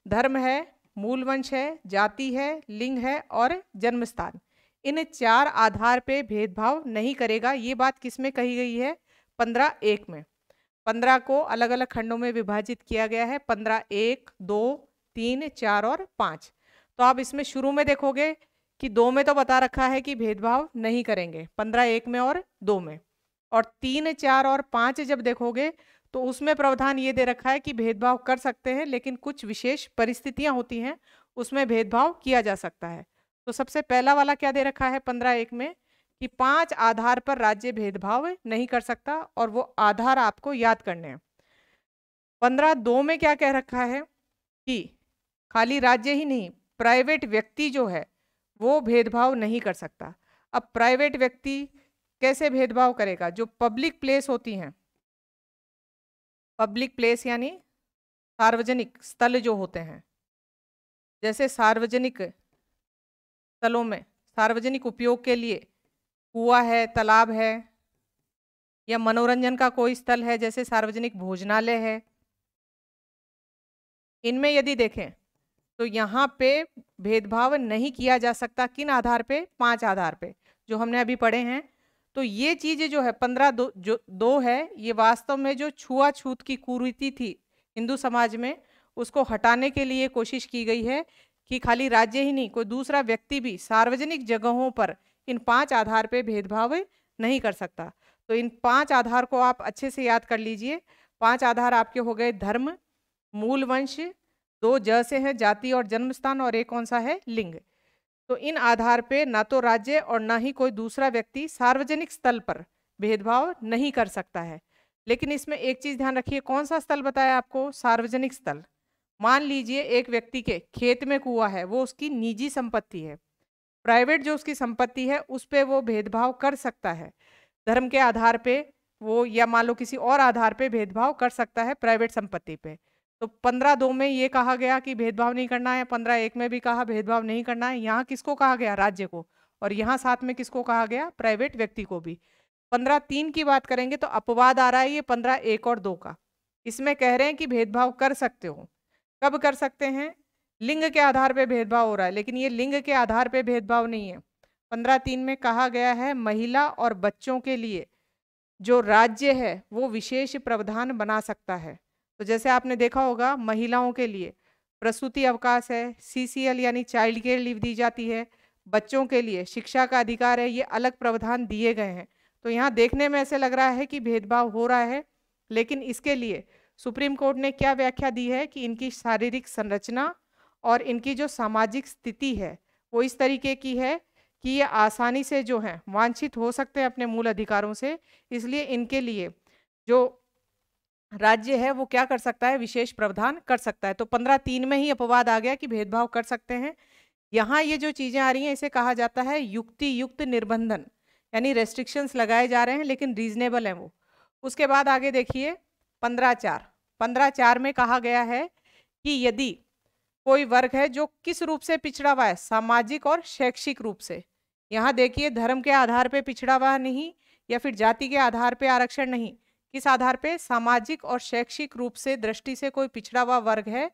धर्म है, मूल वंश है, जाति है, लिंग है और जन्म स्थान। इन 4 आधार पे भेदभाव नहीं करेगा। ये बात किस में कही गई है? 15(1) में। 15 को अलग अलग खंडों में विभाजित किया गया है, 15(1), 2, 3, 4 और 5। तो आप इसमें शुरू में देखोगे कि 2 में तो बता रखा है कि भेदभाव नहीं करेंगे, 15(1) में और 2 में। और 3, 4 और 5 जब देखोगे तो उसमें प्रावधान ये दे रखा है कि भेदभाव कर सकते हैं, लेकिन कुछ विशेष परिस्थितियां होती हैं उसमें भेदभाव किया जा सकता है। तो सबसे पहला वाला क्या दे रखा है 15(1) में कि 5 आधार पर राज्य भेदभाव नहीं कर सकता, और वो आधार आपको याद करने हैं। 15(2) में क्या कह रखा है कि खाली राज्य ही नहीं, प्राइवेट व्यक्ति जो है वो भेदभाव नहीं कर सकता। अब प्राइवेट व्यक्ति कैसे भेदभाव करेगा? जो पब्लिक प्लेस होती हैं, पब्लिक प्लेस यानी सार्वजनिक स्थल जो होते हैं, जैसे सार्वजनिक स्थलों में सार्वजनिक उपयोग के लिए कुआं है, तालाब है, या मनोरंजन का कोई स्थल है जैसे सार्वजनिक भोजनालय है, इनमें यदि देखें तो यहाँ पे भेदभाव नहीं किया जा सकता। किन आधार पे? 5 आधार पे जो हमने अभी पढ़े हैं। तो ये चीज़ जो है 15(2) है, ये वास्तव में जो छुआछूत की कुरीति थी हिंदू समाज में उसको हटाने के लिए कोशिश की गई है कि खाली राज्य ही नहीं, कोई दूसरा व्यक्ति भी सार्वजनिक जगहों पर इन 5 आधार पे भेदभाव नहीं कर सकता। तो इन 5 आधार को आप अच्छे से याद कर लीजिए। 5 आधार आपके हो गए धर्म, मूल वंश, 2 ज से है जाति और जन्म स्थान, और एक कौन सा है? लिंग। तो इन आधार पे ना तो राज्य और ना ही कोई दूसरा व्यक्ति सार्वजनिक स्थल पर भेदभाव नहीं कर सकता है। लेकिन इसमें एक चीज ध्यान रखिए, कौन सा स्थल बताया आपको? सार्वजनिक स्थल। मान लीजिए एक व्यक्ति के खेत में कुआं है, वो उसकी निजी संपत्ति है, प्राइवेट जो उसकी संपत्ति है उस पे वो भेदभाव कर सकता है। धर्म के आधार पे वो, या मान लो किसी और आधार पे भेदभाव कर सकता है प्राइवेट संपत्ति पे। तो 15(2) में ये कहा गया कि भेदभाव नहीं करना है, 15(1) में भी कहा भेदभाव नहीं करना है। यहाँ किसको कहा गया? राज्य को। और यहाँ साथ में किसको कहा गया? प्राइवेट व्यक्ति को भी। 15(3) की बात करेंगे तो अपवाद आ रहा है ये 15(1) और 2 का। इसमें कह रहे हैं कि भेदभाव कर सकते हो। कब कर सकते हैं? लिंग के आधार पे भेदभाव हो रहा है, लेकिन ये लिंग के आधार पे भेदभाव नहीं है। 15(3) में कहा गया है महिला और बच्चों के लिए जो राज्य है वो विशेष प्रावधान बना सकता है। तो जैसे आपने देखा होगा महिलाओं के लिए प्रसूति अवकाश है, CCL यानी चाइल्ड केयर लीव दी जाती है, बच्चों के लिए शिक्षा का अधिकार है, ये अलग प्रावधान दिए गए हैं। तो यहाँ देखने में ऐसे लग रहा है कि भेदभाव हो रहा है, लेकिन इसके लिए सुप्रीम कोर्ट ने क्या व्याख्या दी है कि इनकी शारीरिक संरचना और इनकी जो सामाजिक स्थिति है वो इस तरीके की है कि ये आसानी से जो है वांछित हो सकते हैं अपने मूल अधिकारों से, इसलिए इनके लिए जो राज्य है वो क्या कर सकता है, विशेष प्रावधान कर सकता है। तो 15(3) में ही अपवाद आ गया कि भेदभाव कर सकते हैं। यहाँ ये जो चीजें आ रही हैं इसे कहा जाता है युक्ति युक्त निर्बंधन, यानी रेस्ट्रिक्शंस लगाए जा रहे हैं लेकिन रीजनेबल है वो। उसके बाद आगे देखिए 15(4) में कहा गया है कि यदि कोई वर्ग है जो किस रूप से पिछड़ा हुआ है, सामाजिक और शैक्षिक रूप से, यहाँ देखिए धर्म के आधार पे पिछड़ा हुआ नहीं या फिर जाति के आधार पे आरक्षण नहीं, किस आधार पे, सामाजिक और शैक्षिक रूप से दृष्टि से कोई पिछड़ा हुआ वर्ग है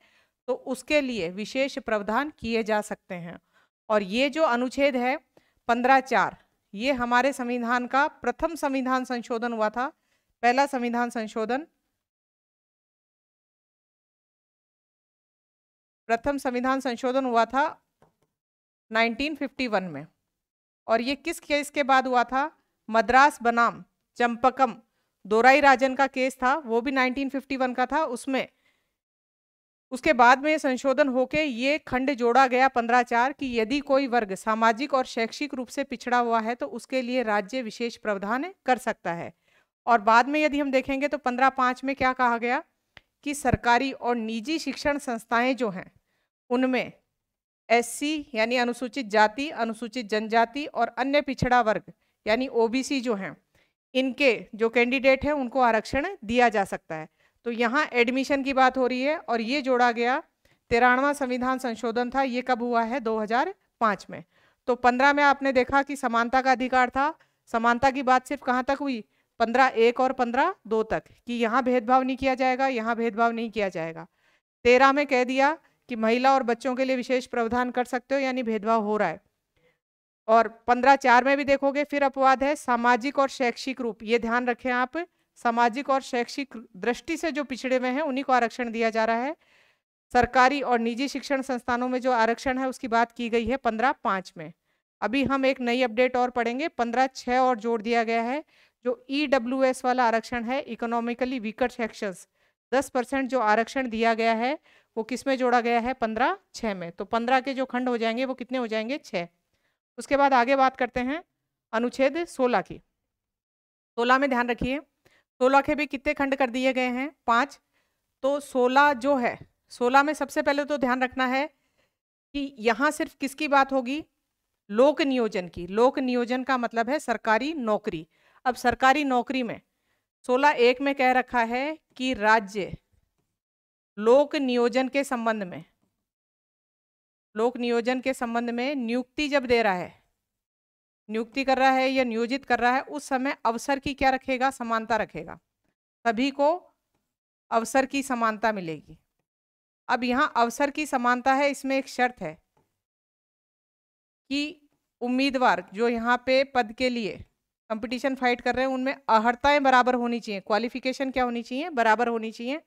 तो उसके लिए विशेष प्रावधान किए जा सकते हैं। और ये जो अनुच्छेद है 15(4) ये हमारे संविधान का प्रथम संविधान संशोधन हुआ था, पहला संविधान संशोधन, प्रथम संविधान संशोधन हुआ था 1951 में। और ये किस केस के बाद हुआ था, मद्रास बनाम चंपकम दोराई राजन का केस था, वो भी 1951 का था। उसमें उसके बाद में संशोधन होके ये खंड जोड़ा गया 15(4) कि यदि कोई वर्ग सामाजिक और शैक्षिक रूप से पिछड़ा हुआ है तो उसके लिए राज्य विशेष प्रावधान कर सकता है। और बाद में यदि हम देखेंगे तो 15(5) में क्या कहा गया कि सरकारी और निजी शिक्षण संस्थाएं जो हैं उनमें SC यानी अनुसूचित जाति, अनुसूचित जनजाति और अन्य पिछड़ा वर्ग यानी OBC जो हैं, इनके जो कैंडिडेट हैं उनको आरक्षण दिया जा सकता है। तो यहाँ एडमिशन की बात हो रही है और ये जोड़ा गया 13वां संविधान संशोधन था, ये कब हुआ है, 2005 में। तो 15 में आपने देखा कि समानता का अधिकार था, समानता की बात सिर्फ कहाँ तक हुई, 15(1) और 15(2) तक, कि यहाँ भेदभाव नहीं किया जाएगा, यहाँ भेदभाव नहीं किया जाएगा। 13 में कह दिया कि महिला और बच्चों के लिए विशेष प्रावधान कर सकते हो, यानी भेदभाव हो रहा है। और 15(4) में भी देखोगे फिर अपवाद है सामाजिक और शैक्षिक रूप, ये ध्यान रखें आप, सामाजिक और शैक्षिक दृष्टि से जो पिछड़े हुए हैं उन्हीं को आरक्षण दिया जा रहा है। सरकारी और निजी शिक्षण संस्थानों में जो आरक्षण है उसकी बात की गई है 15(5) में। अभी हम एक नई अपडेट और पढ़ेंगे, 15(6) और जोड़ दिया गया है, जो EWS वाला आरक्षण है, इकोनॉमिकली वीकर सेक्शंस, 10% जो आरक्षण दिया गया है वो किस में जोड़ा गया है, 15(6) में। तो 15 के जो खंड हो जाएंगे वो कितने हो जाएंगे, 6। उसके बाद आगे बात करते हैं अनुच्छेद 16 की। 16 में ध्यान रखिए, 16 के भी कितने खंड कर दिए गए हैं, 5। तो 16 जो है, 16 में सबसे पहले तो ध्यान रखना है कि यहाँ सिर्फ किसकी बात होगी, लोक नियोजन की। लोक नियोजन का मतलब है सरकारी नौकरी। अब सरकारी नौकरी में 16(1) में कह रखा है कि राज्य लोक नियोजन के संबंध में, लोक नियोजन के संबंध में नियुक्ति जब दे रहा है, नियुक्ति कर रहा है या नियोजित कर रहा है, उस समय अवसर की क्या रखेगा, समानता रखेगा, सभी को अवसर की समानता मिलेगी। अब यहाँ अवसर की समानता है, इसमें एक शर्त है कि उम्मीदवार जो यहाँ पे पद के लिए कंपटीशन फाइट कर रहे हैं उनमें अर्हताएं बराबर होनी चाहिए, क्वालिफिकेशन क्या होनी चाहिए, बराबर होनी चाहिए,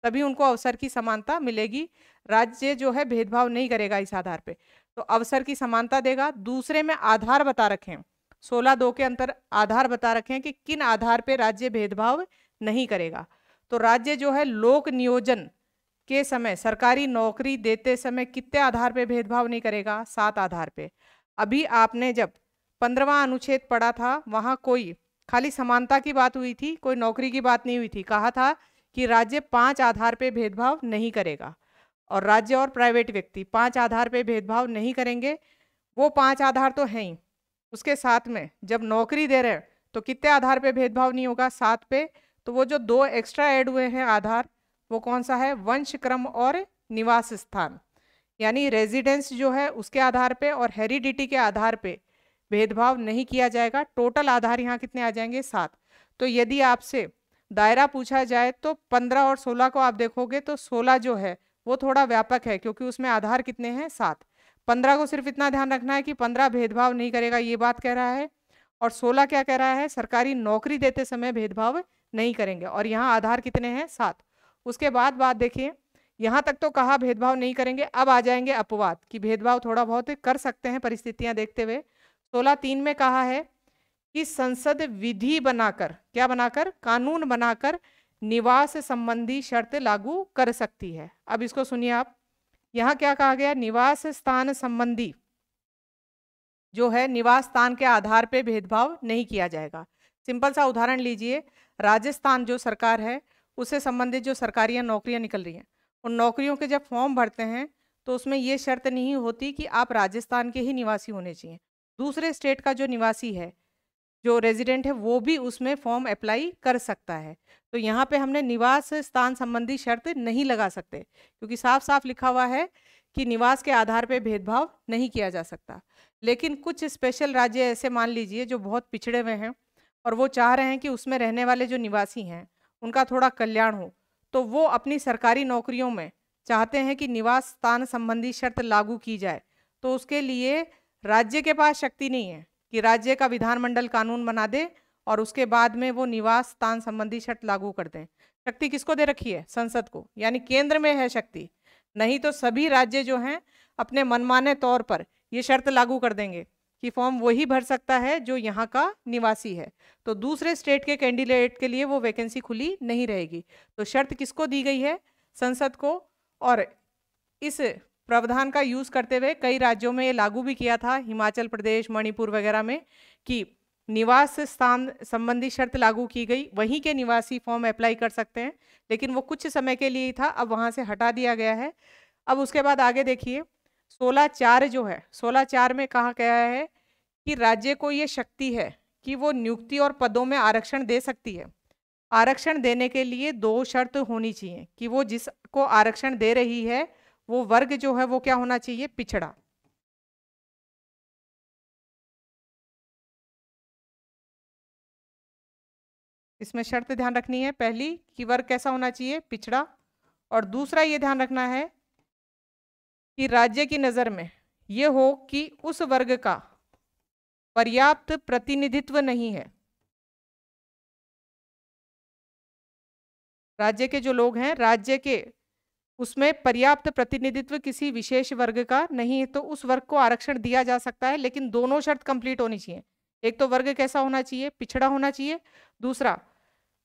तभी उनको अवसर की समानता मिलेगी। राज्य जो है भेदभाव नहीं करेगा इस आधार पे, तो अवसर की समानता देगा। दूसरे में आधार बता रखे हैं, 16(2) के अंतर आधार बता रखे हैं कि किन आधार पे राज्य भेदभाव नहीं करेगा। तो राज्य जो है लोक नियोजन के समय, सरकारी नौकरी देते समय कितने आधार पे भेदभाव नहीं करेगा, 7 आधार पे। अभी आपने जब 15वां अनुच्छेद पढ़ा था वहां कोई खाली समानता की बात हुई थी, कोई नौकरी की बात नहीं हुई थी। कहा था कि राज्य 5 आधार पे भेदभाव नहीं करेगा, और राज्य और प्राइवेट व्यक्ति 5 आधार पे भेदभाव नहीं करेंगे। वो 5 आधार तो हैं ही, उसके साथ में जब नौकरी दे रहे हैं तो कितने आधार पे भेदभाव नहीं होगा, 7 पे। तो वो जो 2 एक्स्ट्रा ऐड हुए हैं आधार, वो कौन सा है, वंश क्रम और निवास स्थान, यानी रेजिडेंस जो है उसके आधार पे और हेरिडिटी के आधार पे भेदभाव नहीं किया जाएगा। टोटल आधार यहाँ कितने आ जाएंगे, 7। तो यदि आपसे दायरा पूछा जाए तो 15 और 16 को आप देखोगे तो 16 जो है वो थोड़ा व्यापक है क्योंकि उसमें आधार कितने हैं, 7। 15 को सिर्फ इतना ध्यान रखना है कि 15 भेदभाव नहीं करेगा, ये बात कह रहा है, और 16 क्या कह रहा है, सरकारी नौकरी देते समय भेदभाव नहीं करेंगे, और यहाँ आधार कितने हैं, 7। उसके बाद बात देखिए, यहाँ तक तो कहा भेदभाव नहीं करेंगे, अब आ जाएंगे अपवाद कि भेदभाव थोड़ा बहुत कर सकते हैं परिस्थितियां देखते हुए। 16(3) में कहा है कि संसद विधि बनाकर, क्या बनाकर, कानून बनाकर निवास संबंधी शर्त लागू कर सकती है। अब इसको सुनिए आप, यहाँ क्या कहा गया, निवास स्थान संबंधी जो है, निवास स्थान के आधार पे भेदभाव नहीं किया जाएगा। सिंपल सा उदाहरण लीजिए, राजस्थान जो सरकार है उससे संबंधित जो सरकारी नौकरियां निकल रही हैं, उन नौकरियों के जब फॉर्म भरते हैं तो उसमें ये शर्त नहीं होती कि आप राजस्थान के ही निवासी होने चाहिए। दूसरे स्टेट का जो निवासी है, जो रेजिडेंट है, वो भी उसमें फॉर्म अप्लाई कर सकता है। तो यहाँ पे हमने निवास स्थान संबंधी शर्त नहीं लगा सकते, क्योंकि साफ साफ लिखा हुआ है कि निवास के आधार पे भेदभाव नहीं किया जा सकता। लेकिन कुछ स्पेशल राज्य ऐसे मान लीजिए जो बहुत पिछड़े हुए हैं और वो चाह रहे हैं कि उसमें रहने वाले जो निवासी हैं उनका थोड़ा कल्याण हो, तो वो अपनी सरकारी नौकरियों में चाहते हैं कि निवास स्थान संबंधी शर्त लागू की जाए। तो उसके लिए राज्य के पास शक्ति नहीं है कि राज्य का विधानमंडल कानून बना दे और उसके बाद में वो निवास स्थान संबंधी शर्त लागू कर दें। शक्ति किसको दे रखी है? संसद को, यानी केंद्र में है शक्ति। नहीं तो सभी राज्य जो हैं अपने मनमाने तौर पर ये शर्त लागू कर देंगे कि फॉर्म वही भर सकता है जो यहाँ का निवासी है, तो दूसरे स्टेट के कैंडिडेट के लिए वो वैकेंसी खुली नहीं रहेगी। तो शर्त किसको दी गई है? संसद को। और इस प्रावधान का यूज करते हुए कई राज्यों में ये लागू भी किया था, हिमाचल प्रदेश, मणिपुर वगैरह में, कि निवास स्थान संबंधी शर्त लागू की गई, वहीं के निवासी फॉर्म अप्लाई कर सकते हैं, लेकिन वो कुछ समय के लिए ही था, अब वहां से हटा दिया गया है। अब उसके बाद आगे देखिए, 16(4) जो है, 16(4) में कहा गया है कि राज्य को ये शक्ति है कि वो नियुक्ति और पदों में आरक्षण दे सकती है। आरक्षण देने के लिए 2 शर्त होनी चाहिए कि वो जिसको आरक्षण दे रही है वो वर्ग जो है वो क्या होना चाहिए? पिछड़ा। इसमें शर्त ध्यान रखनी है, पहली कि वर्ग कैसा होना चाहिए? पिछड़ा। और दूसरा ये ध्यान रखना है कि राज्य की नजर में ये हो कि उस वर्ग का पर्याप्त प्रतिनिधित्व नहीं है। राज्य के जो लोग हैं, राज्य के उसमें पर्याप्त प्रतिनिधित्व किसी विशेष वर्ग का नहीं है, तो उस वर्ग को आरक्षण दिया जा सकता है, लेकिन दोनों शर्त कंप्लीट होनी चाहिए। एक तो वर्ग कैसा होना चाहिए? पिछड़ा होना चाहिए। दूसरा,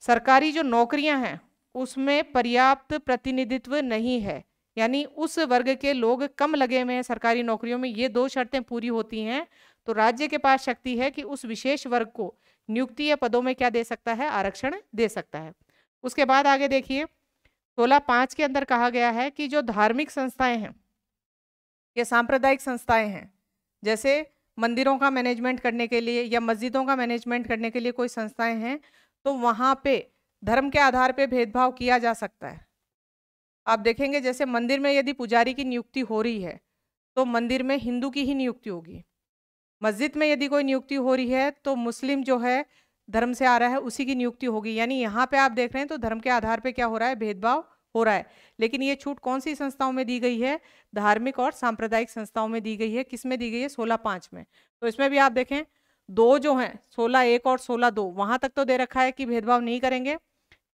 सरकारी जो नौकरियां हैं उसमें पर्याप्त प्रतिनिधित्व नहीं है, यानी उस वर्ग के लोग कम लगे हुए हैं सरकारी नौकरियों में। ये 2 शर्तें पूरी होती हैं तो राज्य के पास शक्ति है कि उस विशेष वर्ग को नियुक्ति या पदों में क्या दे सकता है? आरक्षण दे सकता है। उसके बाद आगे देखिए, 16(5) के अंदर कहा गया है कि जो धार्मिक संस्थाएं हैं या सांप्रदायिक संस्थाएं हैं, जैसे मंदिरों का मैनेजमेंट करने के लिए या मस्जिदों का मैनेजमेंट करने के लिए कोई संस्थाएं हैं, तो वहां पे धर्म के आधार पे भेदभाव किया जा सकता है। आप देखेंगे जैसे मंदिर में यदि पुजारी की नियुक्ति हो रही है तो मंदिर में हिंदू की ही नियुक्ति होगी। मस्जिद में यदि कोई नियुक्ति हो रही है तो मुस्लिम जो है धर्म से आ रहा है उसी की नियुक्ति होगी। यानी यहाँ पे आप देख रहे हैं तो धर्म के आधार पे क्या हो रहा है? भेदभाव हो रहा है। लेकिन ये छूट कौन सी संस्थाओं में दी गई है? धार्मिक और सांप्रदायिक संस्थाओं में दी गई है। किस में दी गई है? 16(5) में। तो इसमें भी आप देखें, 2 जो हैं, 16(1) और 16(2), वहां तक तो दे रखा है कि भेदभाव नहीं करेंगे।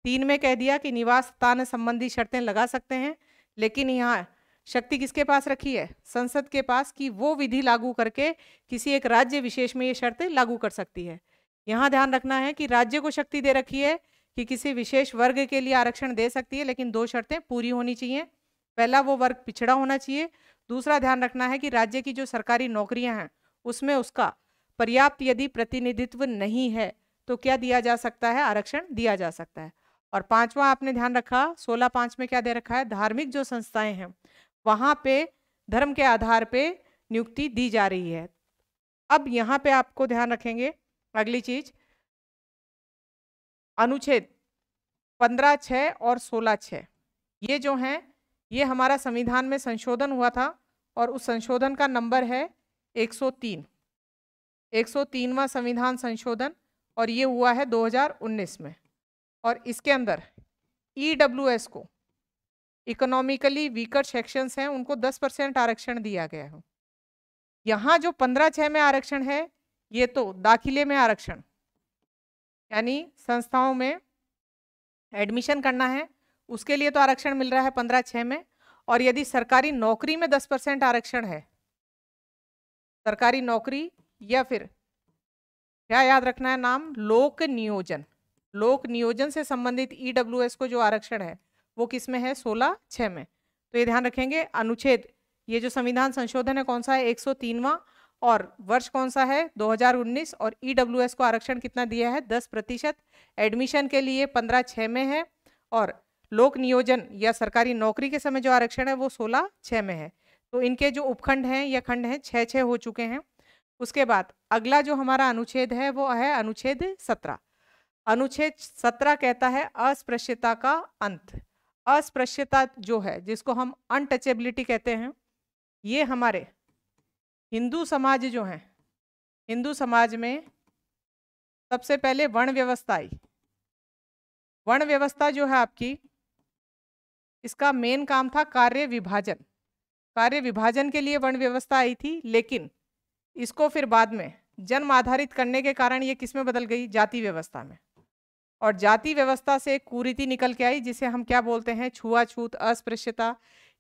3 में कह दिया कि निवास स्थान संबंधी शर्तें लगा सकते हैं, लेकिन यहाँ शक्ति किसके पास रखी है? संसद के पास, कि वो विधि लागू करके किसी एक राज्य विशेष में ये शर्तें लागू कर सकती है। यहाँ ध्यान रखना है कि राज्य को शक्ति दे रखी है कि किसी विशेष वर्ग के लिए आरक्षण दे सकती है, लेकिन 2 शर्तें पूरी होनी चाहिए। पहला, वो वर्ग पिछड़ा होना चाहिए। दूसरा ध्यान रखना है कि राज्य की जो सरकारी नौकरियां हैं उसमें उसका पर्याप्त यदि प्रतिनिधित्व नहीं है तो क्या दिया जा सकता है? आरक्षण दिया जा सकता है। और 5वां आपने ध्यान रखा, 16(5) में क्या दे रखा है? धार्मिक जो संस्थाएं हैं वहां पे धर्म के आधार पे नियुक्ति दी जा रही है। अब यहाँ पे आपको ध्यान रखेंगे अगली चीज, अनुच्छेद 15(6) और 16(6), ये जो हैं ये हमारा संविधान में संशोधन हुआ था और उस संशोधन का नंबर है 103, 103वां संविधान संशोधन, और ये हुआ है 2019 में। और इसके अंदर EWS को, इकोनॉमिकली वीकर सेक्शंस हैं, उनको 10% आरक्षण दिया गया है। यहाँ जो 15(6) में आरक्षण है ये तो दाखिले में आरक्षण, यानी संस्थाओं में एडमिशन करना है उसके लिए तो आरक्षण मिल रहा है 15(6) में। और यदि सरकारी नौकरी में 10% आरक्षण है, सरकारी नौकरी, या फिर क्या याद रखना है नाम? लोक नियोजन। लोक नियोजन से संबंधित ईडब्ल्यूएस को जो आरक्षण है वो किस में है? 16(6) में। तो ये ध्यान रखेंगे। अनुच्छेद, ये जो संविधान संशोधन है कौन सा है? 103वां, और वर्ष कौन सा है? 2019। और ईडब्ल्यूएस को आरक्षण कितना दिया है? 10%। एडमिशन के लिए 15(6) में है, और लोक नियोजन या सरकारी नौकरी के समय जो आरक्षण है वो 16(6) में है। तो इनके जो उपखंड हैं या खंड हैं 6-6 हो चुके हैं। उसके बाद अगला जो हमारा अनुच्छेद है वो है अनुच्छेद 17। अनुच्छेद 17 कहता है अस्पृश्यता का अंत। अस्पृश्यता जो है, जिसको हम अनटचेबिलिटी कहते हैं, ये हमारे हिंदू समाज जो है, हिंदू समाज में सबसे पहले वर्ण व्यवस्था आई। वर्ण व्यवस्था जो है आपकी, इसका मेन काम था कार्य विभाजन। कार्य विभाजन के लिए वर्ण व्यवस्था आई थी, लेकिन इसको फिर बाद में जन्म आधारित करने के कारण ये किस में बदल गई? जाति व्यवस्था में। और जाति व्यवस्था से एक कुरीति निकल के आई, जिसे हम क्या बोलते हैं? छुआछूत, अस्पृश्यता,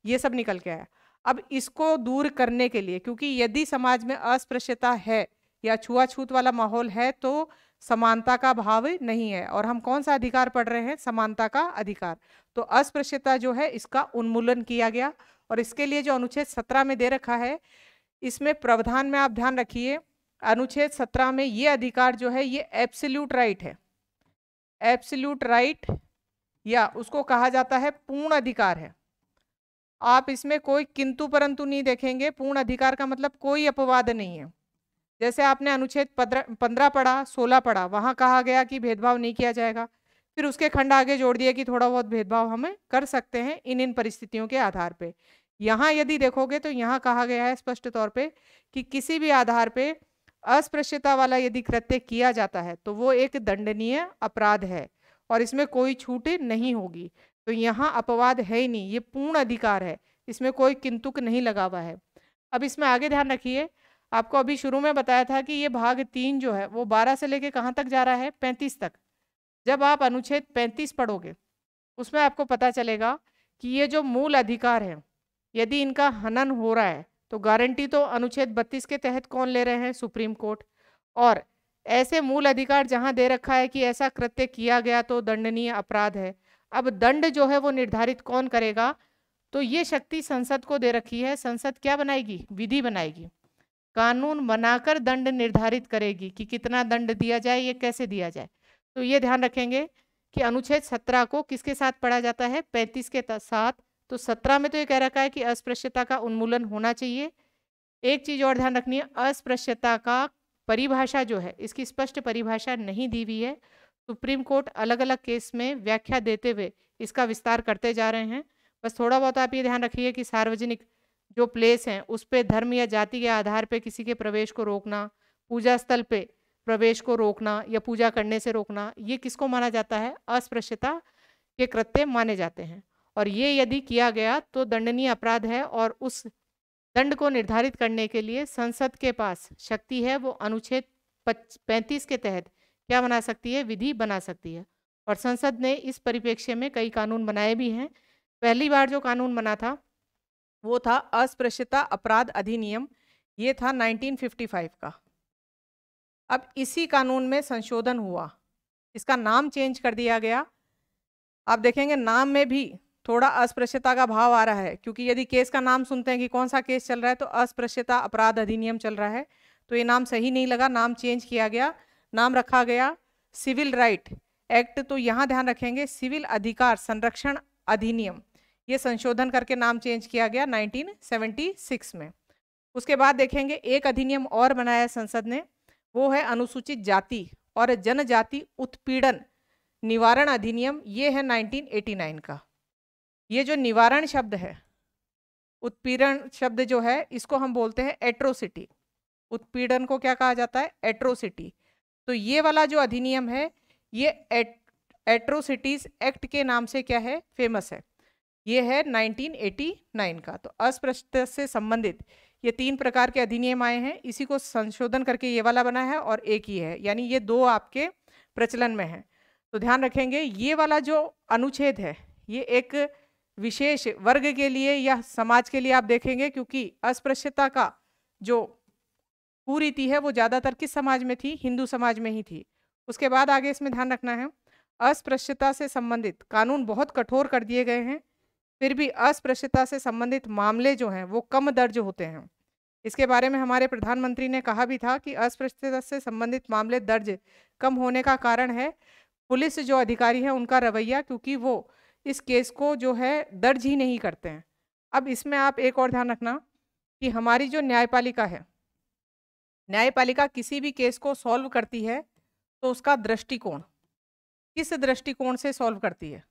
ये सब निकल के आया। अब इसको दूर करने के लिए, क्योंकि यदि समाज में अस्पृश्यता है या छुआछूत वाला माहौल है तो समानता का भाव नहीं है, और हम कौन सा अधिकार पढ़ रहे हैं? समानता का अधिकार। तो अस्पृश्यता जो है इसका उन्मूलन किया गया, और इसके लिए जो अनुच्छेद 17 में दे रखा है, इसमें प्रावधान में आप ध्यान रखिए, अनुच्छेद 17 में ये अधिकार जो है ये एब्सोल्यूट राइट है। एब्सोल्यूट राइट, या उसको कहा जाता है पूर्ण अधिकार है। आप इसमें कोई किंतु परंतु नहीं देखेंगे। पूर्ण अधिकार का मतलब कोई अपवाद नहीं है। जैसे आपने अनुच्छेद 15 पढ़ा, 16 पढ़ा, वहां कहा गया कि भेदभाव नहीं किया जाएगा, फिर उसके खंड आगे जोड़ दिया कि थोड़ा बहुत भेदभाव हमें कर सकते हैं इन परिस्थितियों के आधार पे। यहाँ यदि देखोगे तो यहाँ कहा गया है स्पष्ट तौर पे कि किसी भी आधार पे अस्पृश्यता वाला यदि कृत्य किया जाता है तो वो एक दंडनीय अपराध है, और इसमें कोई छूट नहीं होगी। तो यहाँ अपवाद है ही नहीं, ये पूर्ण अधिकार है, इसमें कोई किंतुक नहीं लगा हुआ है। अब इसमें आगे ध्यान रखिए, आपको अभी शुरू में बताया था कि ये भाग 3 जो है वो 12 से लेके कहाँ तक जा रहा है? 35 तक। जब आप अनुच्छेद 35 पढ़ोगे उसमें आपको पता चलेगा कि ये जो मूल अधिकार है, यदि इनका हनन हो रहा है तो गारंटी तो अनुच्छेद 32 के तहत कौन ले रहे हैं? Supreme court. और ऐसे मूल अधिकार जहां दे रखा है कि ऐसा कृत्य किया गया तो दंडनीय अपराध है, अब दंड जो है वो निर्धारित कौन करेगा? तो ये शक्ति संसद को दे रखी है। संसद क्या बनाएगी? विधि बनाएगी, कानून बनाकर दंड निर्धारित करेगी कि कितना दंड दिया जाए, ये कैसे दिया जाए। तो ये ध्यान रखेंगे कि अनुच्छेद 17 को किसके साथ पढ़ा जाता है? 35 के साथ। तो 17 में तो ये कह रखा है कि अस्पृश्यता का उन्मूलन होना चाहिए। एक चीज और ध्यान रखनी है, अस्पृश्यता का परिभाषा जो है, इसकी स्पष्ट परिभाषा नहीं दी हुई है। सुप्रीम कोर्ट अलग अलग केस में व्याख्या देते हुए इसका विस्तार करते जा रहे हैं। बस थोड़ा बहुत आप ये ध्यान रखिए कि सार्वजनिक जो प्लेस हैं उस पे धर्म या जाति के आधार पे किसी के प्रवेश को रोकना, पूजा स्थल पे प्रवेश को रोकना या पूजा करने से रोकना, ये किसको माना जाता है? अस्पृश्यता के कृत्य माने जाते हैं। और ये यदि किया गया तो दंडनीय अपराध है, और उस दंड को निर्धारित करने के लिए संसद के पास शक्ति है, वो अनुच्छेद 35 के तहत क्या बना सकती है? विधि बना सकती है। और संसद ने इस परिप्रेक्ष्य में कई कानून बनाए भी हैं। पहली बार जो कानून बना था वो था अस्पृश्यता अपराध अधिनियम, ये था 1955 का। अब इसी कानून में संशोधन हुआ, इसका नाम चेंज कर दिया गया। आप देखेंगे नाम में भी थोड़ा अस्पृश्यता का भाव आ रहा है, क्योंकि यदि केस का नाम सुनते हैं कि कौन सा केस चल रहा है तो अस्पृश्यता अपराध अधिनियम चल रहा है, तो ये नाम सही नहीं लगा, नाम चेंज किया गया। नाम रखा गया सिविल राइट एक्ट। तो यहाँ ध्यान रखेंगे सिविल अधिकार संरक्षण अधिनियम, ये संशोधन करके नाम चेंज किया गया 1976 में। उसके बाद देखेंगे एक अधिनियम और बनाया संसद ने, वो है अनुसूचित जाति और जनजाति उत्पीड़न निवारण अधिनियम, ये है 1989 का। ये जो निवारण शब्द है, उत्पीड़न शब्द जो है, इसको हम बोलते हैं एट्रोसिटी। उत्पीड़न को क्या कहा जाता है? एट्रोसिटी। तो ये वाला जो अधिनियम है ये एट्रोसिटीज एक्ट के नाम से क्या है? फेमस है। ये है 1989 का। तो अस्पृश्यता से संबंधित ये 3 प्रकार के अधिनियम आए हैं, इसी को संशोधन करके ये वाला बना है, और एक ही है, यानी ये 2 आपके प्रचलन में है। तो ध्यान रखेंगे ये वाला जो अनुच्छेद है ये एक विशेष वर्ग के लिए या समाज के लिए आप देखेंगे, क्योंकि अस्पृश्यता का जो कुरीति है वो ज़्यादातर किस समाज में थी? हिंदू समाज में ही थी। उसके बाद आगे इसमें ध्यान रखना है, अस्पृश्यता से संबंधित कानून बहुत कठोर कर दिए गए हैं, फिर भी अस्पृश्यता से संबंधित मामले जो हैं वो कम दर्ज होते हैं। इसके बारे में हमारे प्रधानमंत्री ने कहा भी था कि अस्पृश्यता से संबंधित मामले दर्ज कम होने का कारण है पुलिस जो अधिकारी है उनका रवैया, क्योंकि वो इस केस को जो है दर्ज ही नहीं करते हैं। अब इसमें आप एक और ध्यान रखना कि हमारी जो न्यायपालिका है, न्यायपालिका किसी भी केस को सॉल्व करती है तो उसका दृष्टिकोण किस दृष्टिकोण से सॉल्व करती है?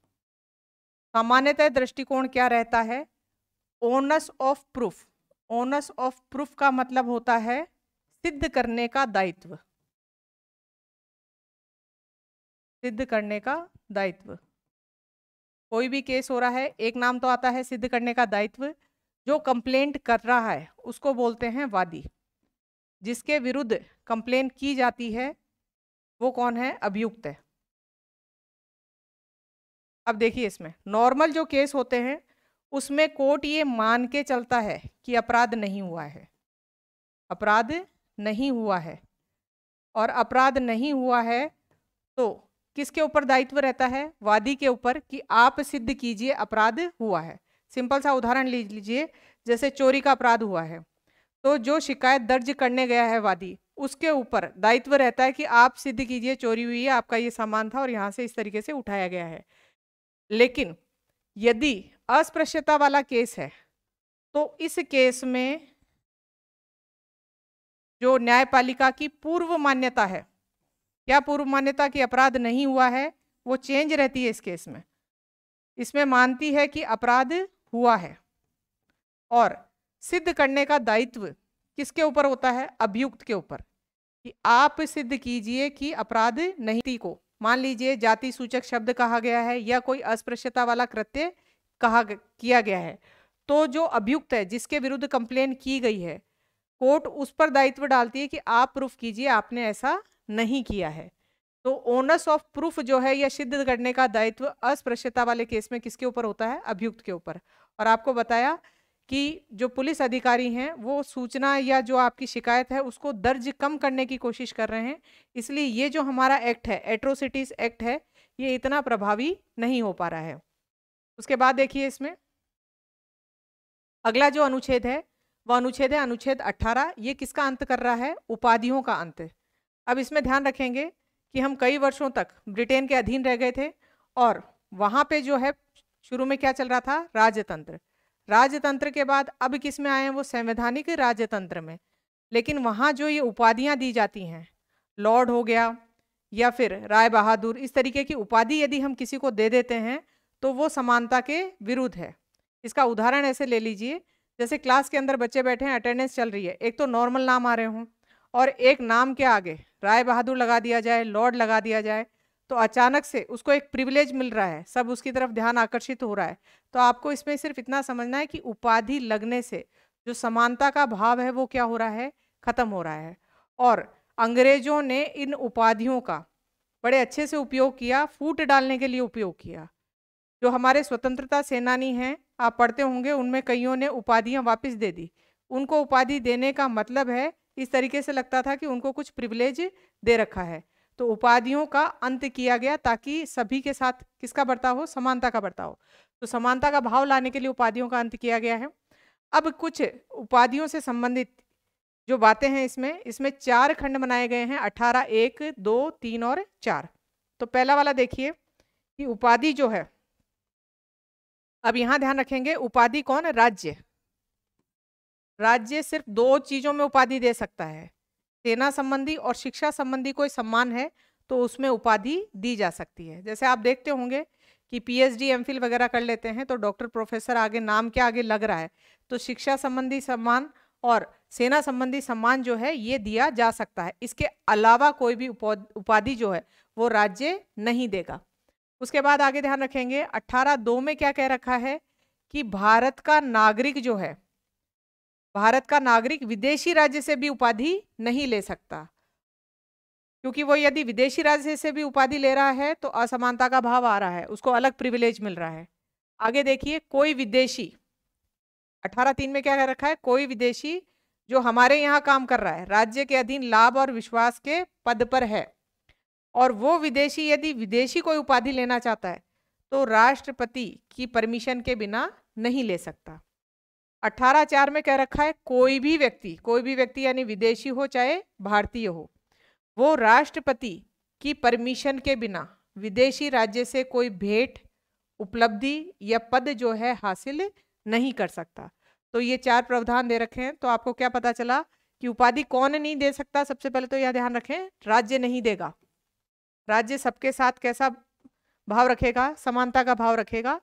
सामान्यतः दृष्टिकोण क्या रहता है? Onus of proof. Onus of proof का मतलब होता है सिद्ध करने का दायित्व, सिद्ध करने का दायित्व। कोई भी केस हो रहा है, एक नाम तो आता है सिद्ध करने का दायित्व। जो कंप्लेंट कर रहा है उसको बोलते हैं वादी, जिसके विरुद्ध कंप्लेन की जाती है वो कौन है? अभियुक्त है। अब देखिए, इसमें नॉर्मल जो केस होते हैं उसमें कोर्ट ये मान के चलता है कि अपराध नहीं हुआ है, अपराध नहीं हुआ है, और अपराध नहीं हुआ है तो किसके ऊपर दायित्व रहता है? वादी के ऊपर, कि आप सिद्ध कीजिए अपराध हुआ है। सिंपल सा उदाहरण लीजिए, जैसे चोरी का अपराध हुआ है तो जो शिकायत दर्ज करने गया है वादी, उसके ऊपर दायित्व रहता है कि आप सिद्ध कीजिए चोरी हुई है, आपका ये सामान था और यहाँ से इस तरीके से उठाया गया है। लेकिन यदि अस्पृश्यता वाला केस है तो इस केस में जो न्यायपालिका की पूर्व मान्यता है, क्या पूर्व मान्यता कि अपराध नहीं हुआ है, वो चेंज रहती है इस केस में। इसमें मानती है कि अपराध हुआ है, और सिद्ध करने का दायित्व किसके ऊपर होता है? अभियुक्त के ऊपर, कि आप सिद्ध कीजिए कि अपराध नहीं को। मान लीजिए जाति सूचक शब्द कहा गया है या कोई अस्पृश्यता वाला कृत्य किया गया है, तो जो अभियुक्त है जिसके विरुद्ध कंप्लेन की गई है, कोर्ट उस पर दायित्व डालती है कि आप प्रूफ कीजिए आपने ऐसा नहीं किया है। तो ओनस ऑफ प्रूफ जो है या सिद्ध करने का दायित्व अस्पृश्यता वाले केस में किसके ऊपर होता है? अभियुक्त के ऊपर। और आपको बताया कि जो पुलिस अधिकारी हैं वो सूचना या जो आपकी शिकायत है उसको दर्ज कम करने की कोशिश कर रहे हैं, इसलिए ये जो हमारा एक्ट है, एट्रोसिटीज एक्ट है, ये इतना प्रभावी नहीं हो पा रहा है। उसके बाद देखिए, इसमें अगला जो अनुच्छेद है वो अनुच्छेद है अनुच्छेद 18। ये किसका अंत कर रहा है? उपाधियों का अंत। अब इसमें ध्यान रखेंगे कि हम कई वर्षों तक ब्रिटेन के अधीन रह गए थे, और वहाँ पे जो है शुरू में क्या चल रहा था? राजतंत्र। राजतंत्र के बाद अब किस में आए हैं? वो संवैधानिक राजतंत्र में। लेकिन वहाँ जो ये उपाधियाँ दी जाती हैं, लॉर्ड हो गया या फिर राय बहादुर, इस तरीके की उपाधि यदि हम किसी को दे देते हैं तो वो समानता के विरुद्ध है। इसका उदाहरण ऐसे ले लीजिए, जैसे क्लास के अंदर बच्चे बैठे हैं, अटेंडेंस चल रही है, एक तो नॉर्मल नाम आ रहे हों और एक नाम के आगे राय बहादुर लगा दिया जाए, लॉर्ड लगा दिया जाए, तो अचानक से उसको एक प्रिविलेज मिल रहा है, सब उसकी तरफ ध्यान आकर्षित हो रहा है। तो आपको इसमें सिर्फ इतना समझना है कि उपाधि लगने से जो समानता का भाव है वो क्या हो रहा है? खत्म हो रहा है। और अंग्रेजों ने इन उपाधियों का बड़े अच्छे से उपयोग किया, फूट डालने के लिए उपयोग किया। जो हमारे स्वतंत्रता सेनानी हैं, आप पढ़ते होंगे, उनमें कईयों ने उपाधियां वापस दे दी। उनको उपाधि देने का मतलब है, इस तरीके से लगता था कि उनको कुछ प्रिविलेज दे रखा है। तो उपाधियों का अंत किया गया ताकि सभी के साथ किसका बर्ताव हो? समानता का बर्ताव हो। तो समानता का भाव लाने के लिए उपाधियों का अंत किया गया है। अब कुछ उपाधियों से संबंधित जो बातें हैं, इसमें 4 खंड बनाए गए हैं, 18, 1, 2, 3 और 4। तो पहला वाला देखिए कि उपाधि जो है, अब यहां ध्यान रखेंगे, उपाधि कौन? राज्य। राज्य सिर्फ 2 चीजों में उपाधि दे सकता है, सेना संबंधी और शिक्षा संबंधी कोई सम्मान है तो उसमें उपाधि दी जा सकती है। जैसे आप देखते होंगे कि पीएचडी एमफिल वगैरह कर लेते हैं तो डॉक्टर प्रोफेसर आगे नाम के आगे लग रहा है, तो शिक्षा संबंधी सम्मान और सेना संबंधी सम्मान जो है ये दिया जा सकता है। इसके अलावा कोई भी उपाधि जो है वो राज्य नहीं देगा। उसके बाद आगे ध्यान रखेंगे 18(2) में क्या कह रखा है कि भारत का नागरिक जो है, भारत का नागरिक विदेशी राज्य से भी उपाधि नहीं ले सकता, क्योंकि वो यदि विदेशी राज्य से भी उपाधि ले रहा है तो असमानता का भाव आ रहा है, उसको अलग प्रिविलेज मिल रहा है। आगे देखिए, कोई विदेशी, 18(3) में क्या कह रखा है? कोई विदेशी जो हमारे यहाँ काम कर रहा है, राज्य के अधीन लाभ और विश्वास के पद पर है, और वो विदेशी यदि विदेशी कोई उपाधि लेना चाहता है तो राष्ट्रपति की परमिशन के बिना नहीं ले सकता। 18(4) में कह रखा है कोई भी व्यक्ति यानी विदेशी हो चाहे भारतीय हो, वो राष्ट्रपति की परमिशन के बिना विदेशी राज्य से कोई भेंट, उपलब्धि या पद जो है हासिल नहीं कर सकता। तो ये 4 प्रावधान दे रखे हैं। तो आपको क्या पता चला कि उपाधि कौन नहीं दे सकता? सबसे पहले तो यह ध्यान रखें, राज्य नहीं देगा। राज्य सबके साथ कैसा भाव रखेगा? समानता का भाव रखेगा।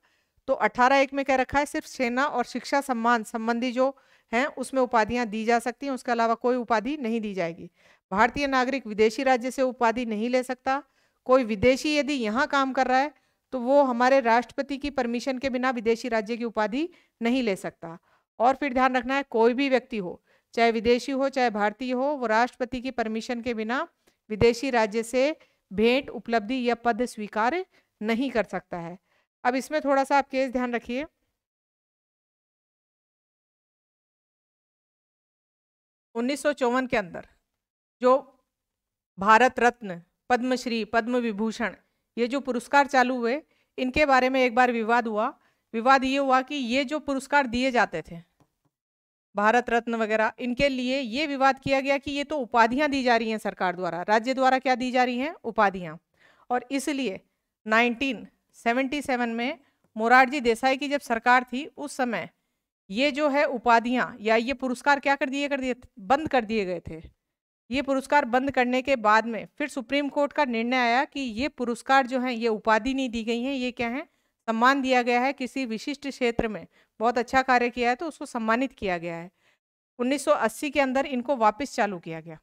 तो 18(1) में कह रखा है सिर्फ सेना और शिक्षा सम्मान संबंधी जो हैं उसमें उपाधियां दी जा सकती हैं, उसके अलावा कोई उपाधि नहीं दी जाएगी। भारतीय नागरिक विदेशी राज्य से उपाधि नहीं ले सकता। कोई विदेशी यदि यहाँ काम कर रहा है तो वो हमारे राष्ट्रपति की परमिशन के बिना विदेशी राज्य की उपाधि नहीं ले सकता। और फिर ध्यान रखना है कोई भी व्यक्ति हो, चाहे विदेशी हो चाहे भारतीय हो, वो राष्ट्रपति की परमिशन के बिना विदेशी राज्य से भेंट, उपलब्धि या पद स्वीकार नहीं कर सकता है। अब इसमें थोड़ा सा आप केस ध्यान रखिए। 1954 के अंदर जो भारत रत्न, पद्मश्री, पद्म विभूषण ये जो पुरस्कार चालू हुए, इनके बारे में एक बार विवाद हुआ। विवाद ये हुआ कि ये जो पुरस्कार दिए जाते थे भारत रत्न वगैरह, इनके लिए ये विवाद किया गया कि ये तो उपाधियां दी जा रही हैं सरकार द्वारा, राज्य द्वारा क्या दी जा रही हैं? उपाधियां। और इसलिए 1977 में मोरारजी देसाई की जब सरकार थी उस समय ये जो है उपाधियां या ये पुरस्कार क्या कर दिए बंद कर दिए गए थे। ये पुरस्कार बंद करने के बाद में फिर सुप्रीम कोर्ट का निर्णय आया कि ये पुरस्कार जो हैं ये उपाधि नहीं दी गई हैं, ये क्या है? सम्मान दिया गया है। किसी विशिष्ट क्षेत्र में बहुत अच्छा कार्य किया है तो उसको सम्मानित किया गया है। 1980 के अंदर इनको वापस चालू किया गया।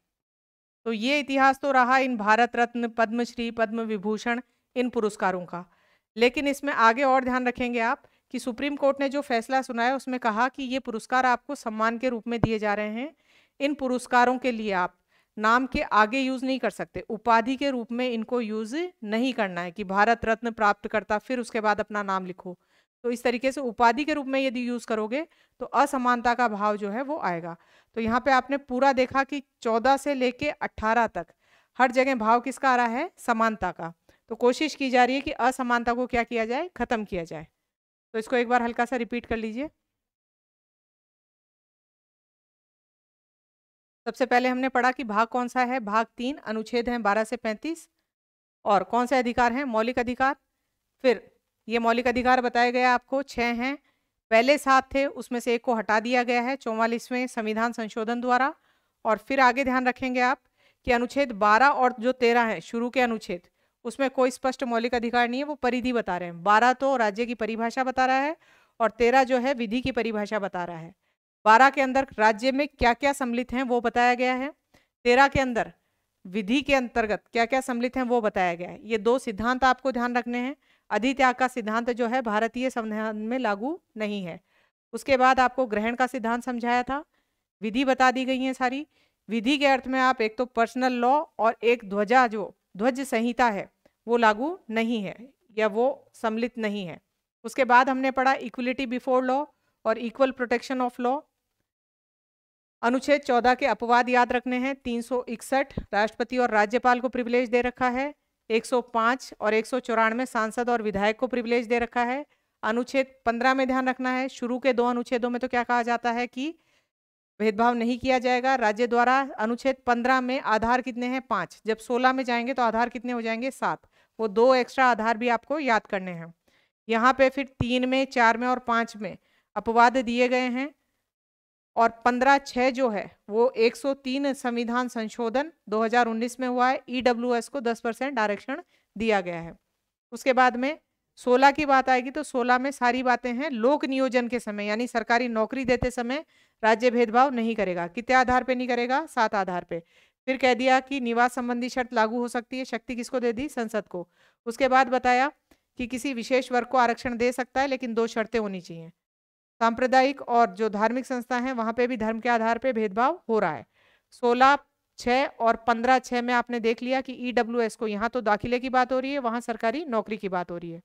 तो ये इतिहास तो रहा इन भारत रत्न, पद्मश्री, पद्म विभूषण इन पुरस्कारों का। लेकिन इसमें आगे और ध्यान रखेंगे आप कि सुप्रीम कोर्ट ने जो फैसला सुनाया उसमें कहा कि ये पुरस्कार आपको सम्मान के रूप में दिए जा रहे हैं। इन पुरस्कारों के लिए आप नाम के आगे यूज नहीं कर सकते, उपाधि के रूप में इनको यूज नहीं करना है कि भारत रत्न प्राप्त करता फिर उसके बाद अपना नाम लिखो। तो इस तरीके से उपाधि के रूप में यदि यूज करोगे तो असमानता का भाव जो है वो आएगा। तो यहाँ पे आपने पूरा देखा कि 14 से लेके 18 तक हर जगह भाव किसका आ रहा है? समानता का। तो कोशिश की जा रही है कि असमानता को क्या किया जाए? खत्म किया जाए। तो इसको एक बार हल्का सा रिपीट कर लीजिए। सबसे पहले हमने पढ़ा कि भाग कौन सा है? भाग 3, अनुच्छेद हैं 12 से 35। और कौन से अधिकार हैं? मौलिक अधिकार। फिर ये मौलिक अधिकार बताए गए आपको 6 हैं। पहले 7 थे, उसमें से एक को हटा दिया गया है 44वें संविधान संशोधन द्वारा। और फिर आगे ध्यान रखेंगे आप कि अनुच्छेद 12 और जो 13 है शुरू के अनुच्छेद, उसमें कोई स्पष्ट मौलिक अधिकार नहीं है, वो परिधि बता रहे हैं। 12 तो राज्य की परिभाषा बता रहा है और 13 जो है विधि की परिभाषा बता रहा है। 12 के अंदर राज्य में क्या क्या सम्मिलित हैं वो बताया गया है। 13 के अंदर विधि के अंतर्गत क्या क्या सम्मिलित हैं वो बताया गया है। ये 2 सिद्धांत आपको ध्यान रखने हैं। अधित्याग का सिद्धांत जो है भारतीय संविधान में लागू नहीं है। उसके बाद आपको ग्रहण का सिद्धांत समझाया था। विधि बता दी गई है सारी। विधि के अर्थ में आप एक तो पर्सनल लॉ और एक ध्वजा जो ध्वज संहिता है वो लागू नहीं है या वो सम्मिलित नहीं है। उसके बाद हमने पढ़ा इक्वलिटी बिफोर लॉ और इक्वल प्रोटेक्शन ऑफ लॉ। अनुच्छेद 14 के अपवाद याद रखने हैं। 361 राष्ट्रपति और राज्यपाल को प्रिविलेज दे रखा है। 105 और 194 सांसद और विधायक को प्रिविलेज दे रखा है। अनुच्छेद 15 में ध्यान रखना है, शुरू के 2 अनुच्छेदों में तो क्या कहा जाता है कि भेदभाव नहीं किया जाएगा राज्य द्वारा। अनुच्छेद 15 में आधार कितने हैं? 5। जब 16 में जाएंगे तो आधार कितने हो जाएंगे? 7। वो 2 एक्स्ट्रा आधार भी आपको याद करने हैं। यहाँ पे फिर 3 में, 4 में और 5 में अपवाद दिए गए हैं। और 15(6) जो है वो 103 संविधान संशोधन 2019 में हुआ है। ईडब्ल्यूएस को 10% आरक्षण दिया गया है। उसके बाद में 16 की बात आएगी तो 16 में सारी बातें हैं लोक नियोजन के समय, यानी सरकारी नौकरी देते समय राज्य भेदभाव नहीं करेगा। कितने आधार पे नहीं करेगा? 7 आधार पे। फिर कह दिया कि निवास संबंधी शर्त लागू हो सकती है। शक्ति किसको दे दी? संसद को। उसके बाद बताया कि किसी विशेष वर्ग को आरक्षण दे सकता है लेकिन 2 शर्तें होनी चाहिए। सांप्रदायिक और जो धार्मिक संस्था हैं वहां पे भी धर्म के आधार पे भेदभाव हो रहा है। 16(6) और 15(6) में आपने देख लिया कि ईडब्ल्यूएस को यहाँ तो दाखिले की बात हो रही है, वहां सरकारी नौकरी की बात हो रही है।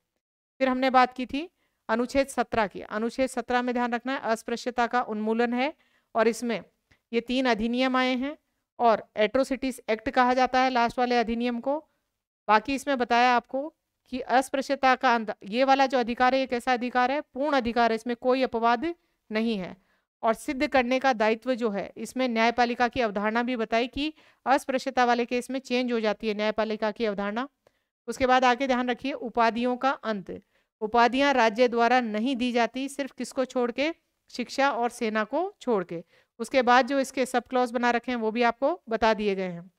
फिर हमने बात की थी अनुच्छेद 17 की। अनुच्छेद 17 में ध्यान रखना है अस्पृश्यता का उन्मूलन है और इसमें ये 3 अधिनियम आए हैं और एट्रोसिटीज एक्ट कहा जाता है लास्ट वाले अधिनियम को। बाकी इसमें बताया आपको कि अस्पृश्यता का अंत, ये वाला जो अधिकार है ये कैसा अधिकार है, पूर्ण अधिकार है, इसमें कोई अपवाद नहीं है। और सिद्ध करने का दायित्व जो है, इसमें न्यायपालिका की अवधारणा भी बताई कि अस्पृश्यता वाले केस में चेंज हो जाती है न्यायपालिका की अवधारणा। उसके बाद आगे ध्यान रखिए उपाधियों का अंत। उपाधियां राज्य द्वारा नहीं दी जाती, सिर्फ किसको छोड़ के, शिक्षा और सेना को छोड़ के। उसके बाद जो इसके सब क्लॉज बना रखे हैं वो भी आपको बता दिए गए हैं।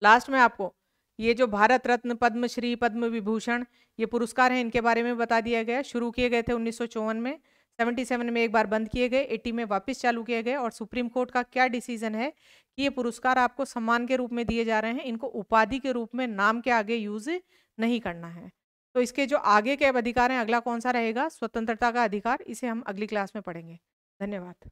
लास्ट में आपको ये जो भारत रत्न, पद्मश्री, पद्म विभूषण ये पुरस्कार हैं, इनके बारे में बता दिया गया। शुरू किए गए थे 1954 में, 77 में एक बार बंद किए गए, 80 में वापस चालू किए गए। और सुप्रीम कोर्ट का क्या डिसीजन है कि ये पुरस्कार आपको सम्मान के रूप में दिए जा रहे हैं, इनको उपाधि के रूप में नाम के आगे यूज नहीं करना है। तो इसके जो आगे के अब अधिकार हैं, अगला कौन सा रहेगा, स्वतंत्रता का अधिकार, इसे हम अगली क्लास में पढ़ेंगे। धन्यवाद।